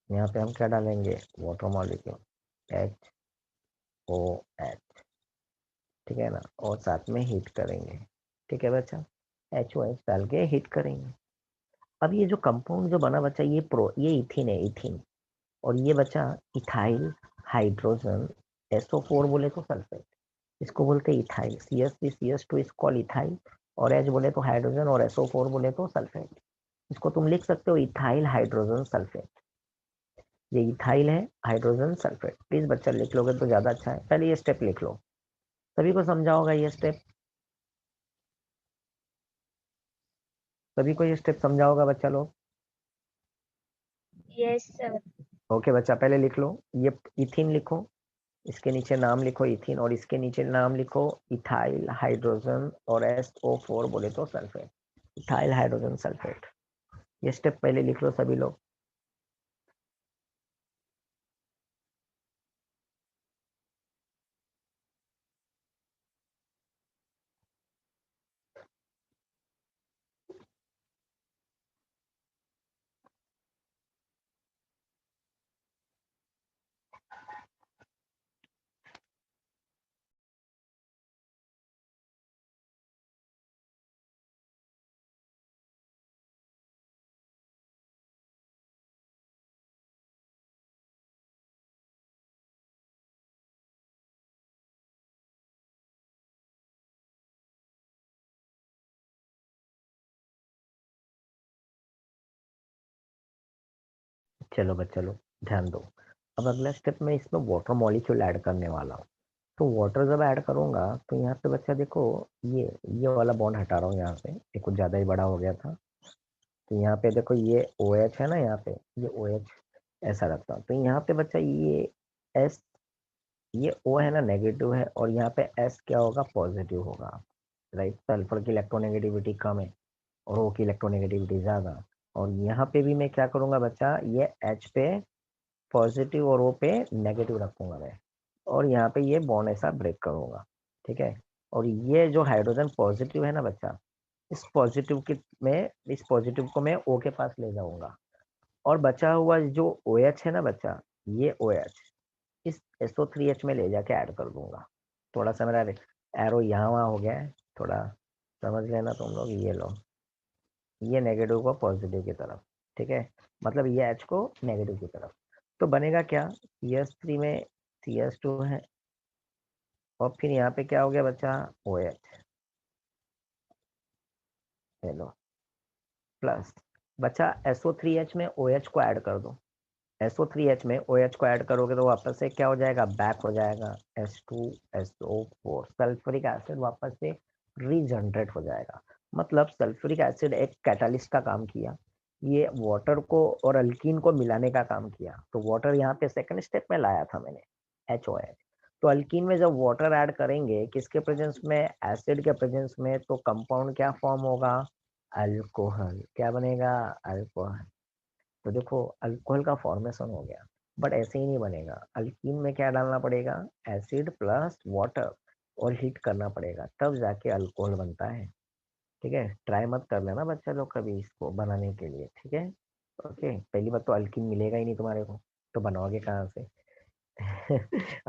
यहाँ पे हम क्या डालेंगे, वाटर मॉलिक्यूल HOH, ठीक है ना, और साथ में हीट करेंगे, ठीक है बच्चा, HOH डाल के हीट करेंगे। अब ये जो कंपाउंड जो बना बच्चा, ये इथिन है, इथिन, और ये बच्चा इथाइल हाइड्रोजन, SO4 बोले तो सल्फेट, इसको बोलते हैं ethyl, CH3CH2 is called ethyl, और H बोले तो हाइड्रोजन, और SO4 बोले तो सल्फेट। इसको तुम लिख सकते हो इथाइल हाइड्रोजन सल्फेट, ये इथाइल है हाइड्रोजन सल्फेट। प्लीज बच्चा लिख लोगे तो ज्यादा अच्छा है, पहले ये स्टेप लिख लो, सभी को समझा होगा ये स्टेप, सभी को ये स्टेप समझा होगा बच्चा लोग। Yes, sir. ओके बच्चा, पहले लिख लो, ये इथिन लिखो, इसके नीचे नाम लिखो इथिन, और इसके नीचे नाम लिखो इथाइल हाइड्रोजन, और SO4 बोले तो सल्फेट, इथाइल हाइड्रोजन सल्फेट। ये स्टेप पहले लिख लो सभी लोग। चलो बच्चा लोग ध्यान दो, अब अगला स्टेप में इसमें वाटर मॉलिक्यूल ऐड करने वाला हूँ। तो वाटर जब ऐड करूंगा तो यहाँ पे बच्चा देखो, ये वाला बॉन्ड हटा रहा हूँ यहाँ पे, ये कुछ ज्यादा ही बड़ा हो गया था, तो यहाँ पे देखो ये OH है ना, यहाँ पे ये OH ऐसा रखता हूँ, तो यहाँ पे बच्चा ये S, ये O है ना नेगेटिव है, और यहाँ पे S क्या होगा, पॉजिटिव होगा, राइट, सल्फर की इलेक्ट्रोनेगेटिविटी कम है और O की इलेक्ट्रोनेगेटिविटी ज्यादा, और यहाँ पे भी मैं क्या करूंगा बच्चा, ये H पे पॉजिटिव और O पे नेगेटिव रखूंगा मैं, और यहाँ पे ये बॉन्ड ऐसा ब्रेक करूंगा, ठीक है, और ये जो हाइड्रोजन पॉजिटिव है ना बच्चा, इस पॉजिटिव की मैं इस पॉजिटिव को मैं O के पास ले जाऊंगा, और बचा हुआ जो OH है ना बच्चा, ये OH इस SO3H में ले जाके ऐड कर दूंगा। थोड़ा सा मेरा एरो यहाँ वहाँ हो गया है, थोड़ा समझ लेना तुम लोग, ये लो, ये नेगेटिव को पॉजिटिव की तरफ, ठीक है, मतलब ये H को नेगेटिव की तरफ, तो बनेगा क्या, CH3 में CH2 है, और फिर यहाँ पे क्या हो गया बच्चा, OH, लो, प्लस बच्चा SO3H में OH को ऐड कर दो, SO3H में OH को ऐड करोगे तो वापस से क्या हो जाएगा, बैक हो जाएगा H2SO4, सल्फ्यूरिक एसिड वापस से रीजनरेट हो जाएगा, मतलब सल्फ्यूरिक एसिड एक कैटालिस्ट का काम किया, ये वाटर को और अल्कीन को मिलाने का काम किया, तो वाटर यहाँ पे सेकंड स्टेप में लाया था मैंने HOH, तो अल्कीन में जब वाटर ऐड करेंगे किसके प्रेजेंस में, एसिड के प्रेजेंस में, तो कंपाउंड क्या फॉर्म होगा, अल्कोहल, क्या बनेगा, अल्कोहल, तो देखो अल्कोहल का फॉर्मेशन हो गया, बट ऐसे ही नहीं बनेगा, अल्कीन में क्या डालना पड़ेगा, एसिड प्लस वाटर, और हीट करना पड़ेगा, तब जाके अल्कोहल बनता है, ठीक है, ट्राई मत कर लेना बच्चा लोग कभी इसको बनाने के लिए, ठीक है, ओके, पहली बात तो अल्कीन मिलेगा ही नहीं तुम्हारे को, तो बनाओगे कहाँ से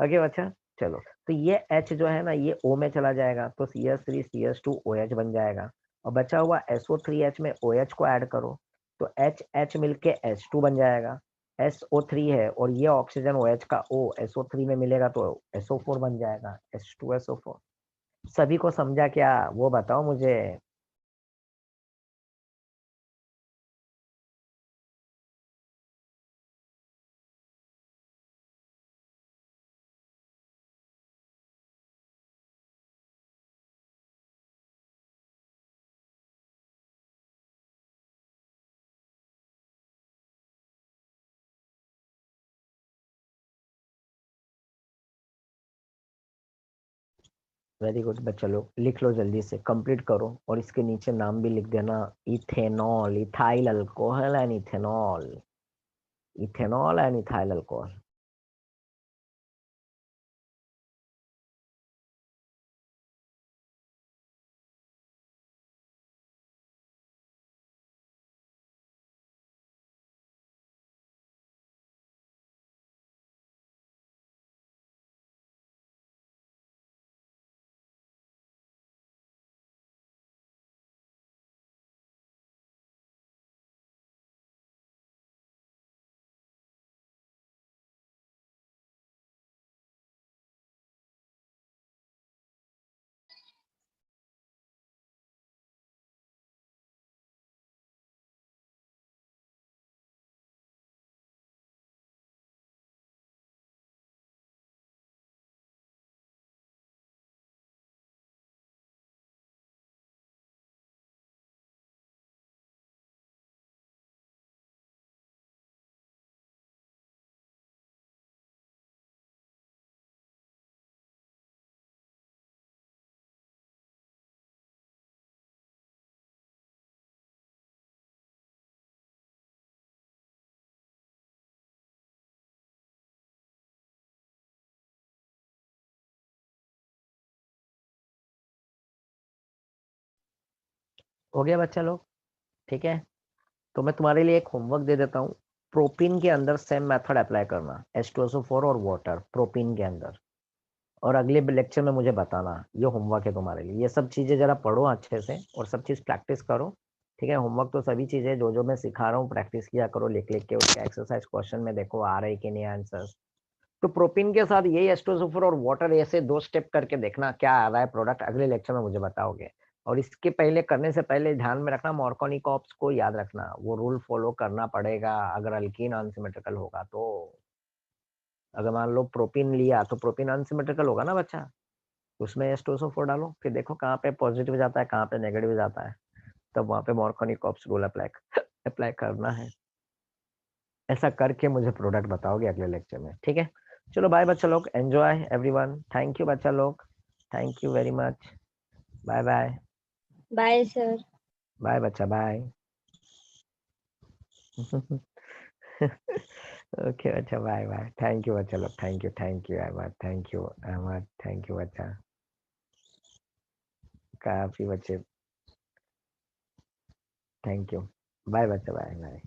ओके बच्चा, चलो, तो ये H जो है ना, ये O में चला जाएगा, तो CH3CH2OH बन जाएगा, और बचा हुआ SO3H में OH को ऐड करो, तो H मिलके H2 बन जाएगा, SO3 है, और ये ऑक्सीजन OH का O SO3 में मिलेगा तो SO4 बन जाएगा, H2SO4। सभी को समझा क्या, वो बताओ मुझे। वेरी गुड बच्चा लोग, लिख लो जल्दी से, कंप्लीट करो और इसके नीचे नाम भी लिख देना, ethanol, ethyl alcohol and ethanol, ethanol and ethyl alcohol. हो गया बच्चा लोग? ठीक है, तो मैं तुम्हारे लिए एक होमवर्क दे देता हूँ। प्रोपीन के अंदर सेम मेथड अप्लाई करना, H2SO4 और वाटर प्रोपीन के अंदर, और अगले लेक्चर में मुझे बताना। ये होमवर्क है तुम्हारे लिए, ये सब चीजें जरा पढ़ो अच्छे से और सब चीज प्रैक्टिस करो। ठीक है, होमवर्क तो सभी चीजें जो जो मैं सिखा रहा हूँ प्रैक्टिस किया करो, लिख लिख के उसके एक्सरसाइज क्वेश्चन में देखो आ रहे कि नहीं आंसर। तो प्रोपीन के साथ यही H2SO4 और वाटर, ऐसे 2 स्टेप करके देखना क्या आ रहा है प्रोडक्ट, अगले लेक्चर में मुझे बताओगे। और इसके पहले करने से पहले ध्यान में रखना, मॉर्कोनिकॉप्स को याद रखना, वो रूल फॉलो करना पड़ेगा अगर अल्कीन अनसिमेट्रिकल होगा तो। अगर मान लो प्रोपीन लिया तो प्रोपीन अनसिमेट्रिकल होगा ना बच्चा, उसमें H2SO4 डालो, फिर देखो कहाँ पे पॉजिटिव जाता है कहाँ पे नेगेटिव जाता है, तब वहां पे मॉर्कोनिकॉप्स रूल अप्लाई अप्लाई करना है। ऐसा करके मुझे प्रोडक्ट बताओगे अगले लेक्चर में, ठीक है? चलो बाय बच्चा लोग, एंजॉय एवरीवन, थैंक यू बच्चा लोग, thank you very much, bye bye. Bye, sir. Bye बच्चा, बाय। ओके बच्चा, बाय बाय, थैंक यू बच्चा लोग, thank you Ahmed, thank you Ahmed, thank you बच्चा, काफी बच्चे, थैंक यू, बाय बच्चा, बाय बाय।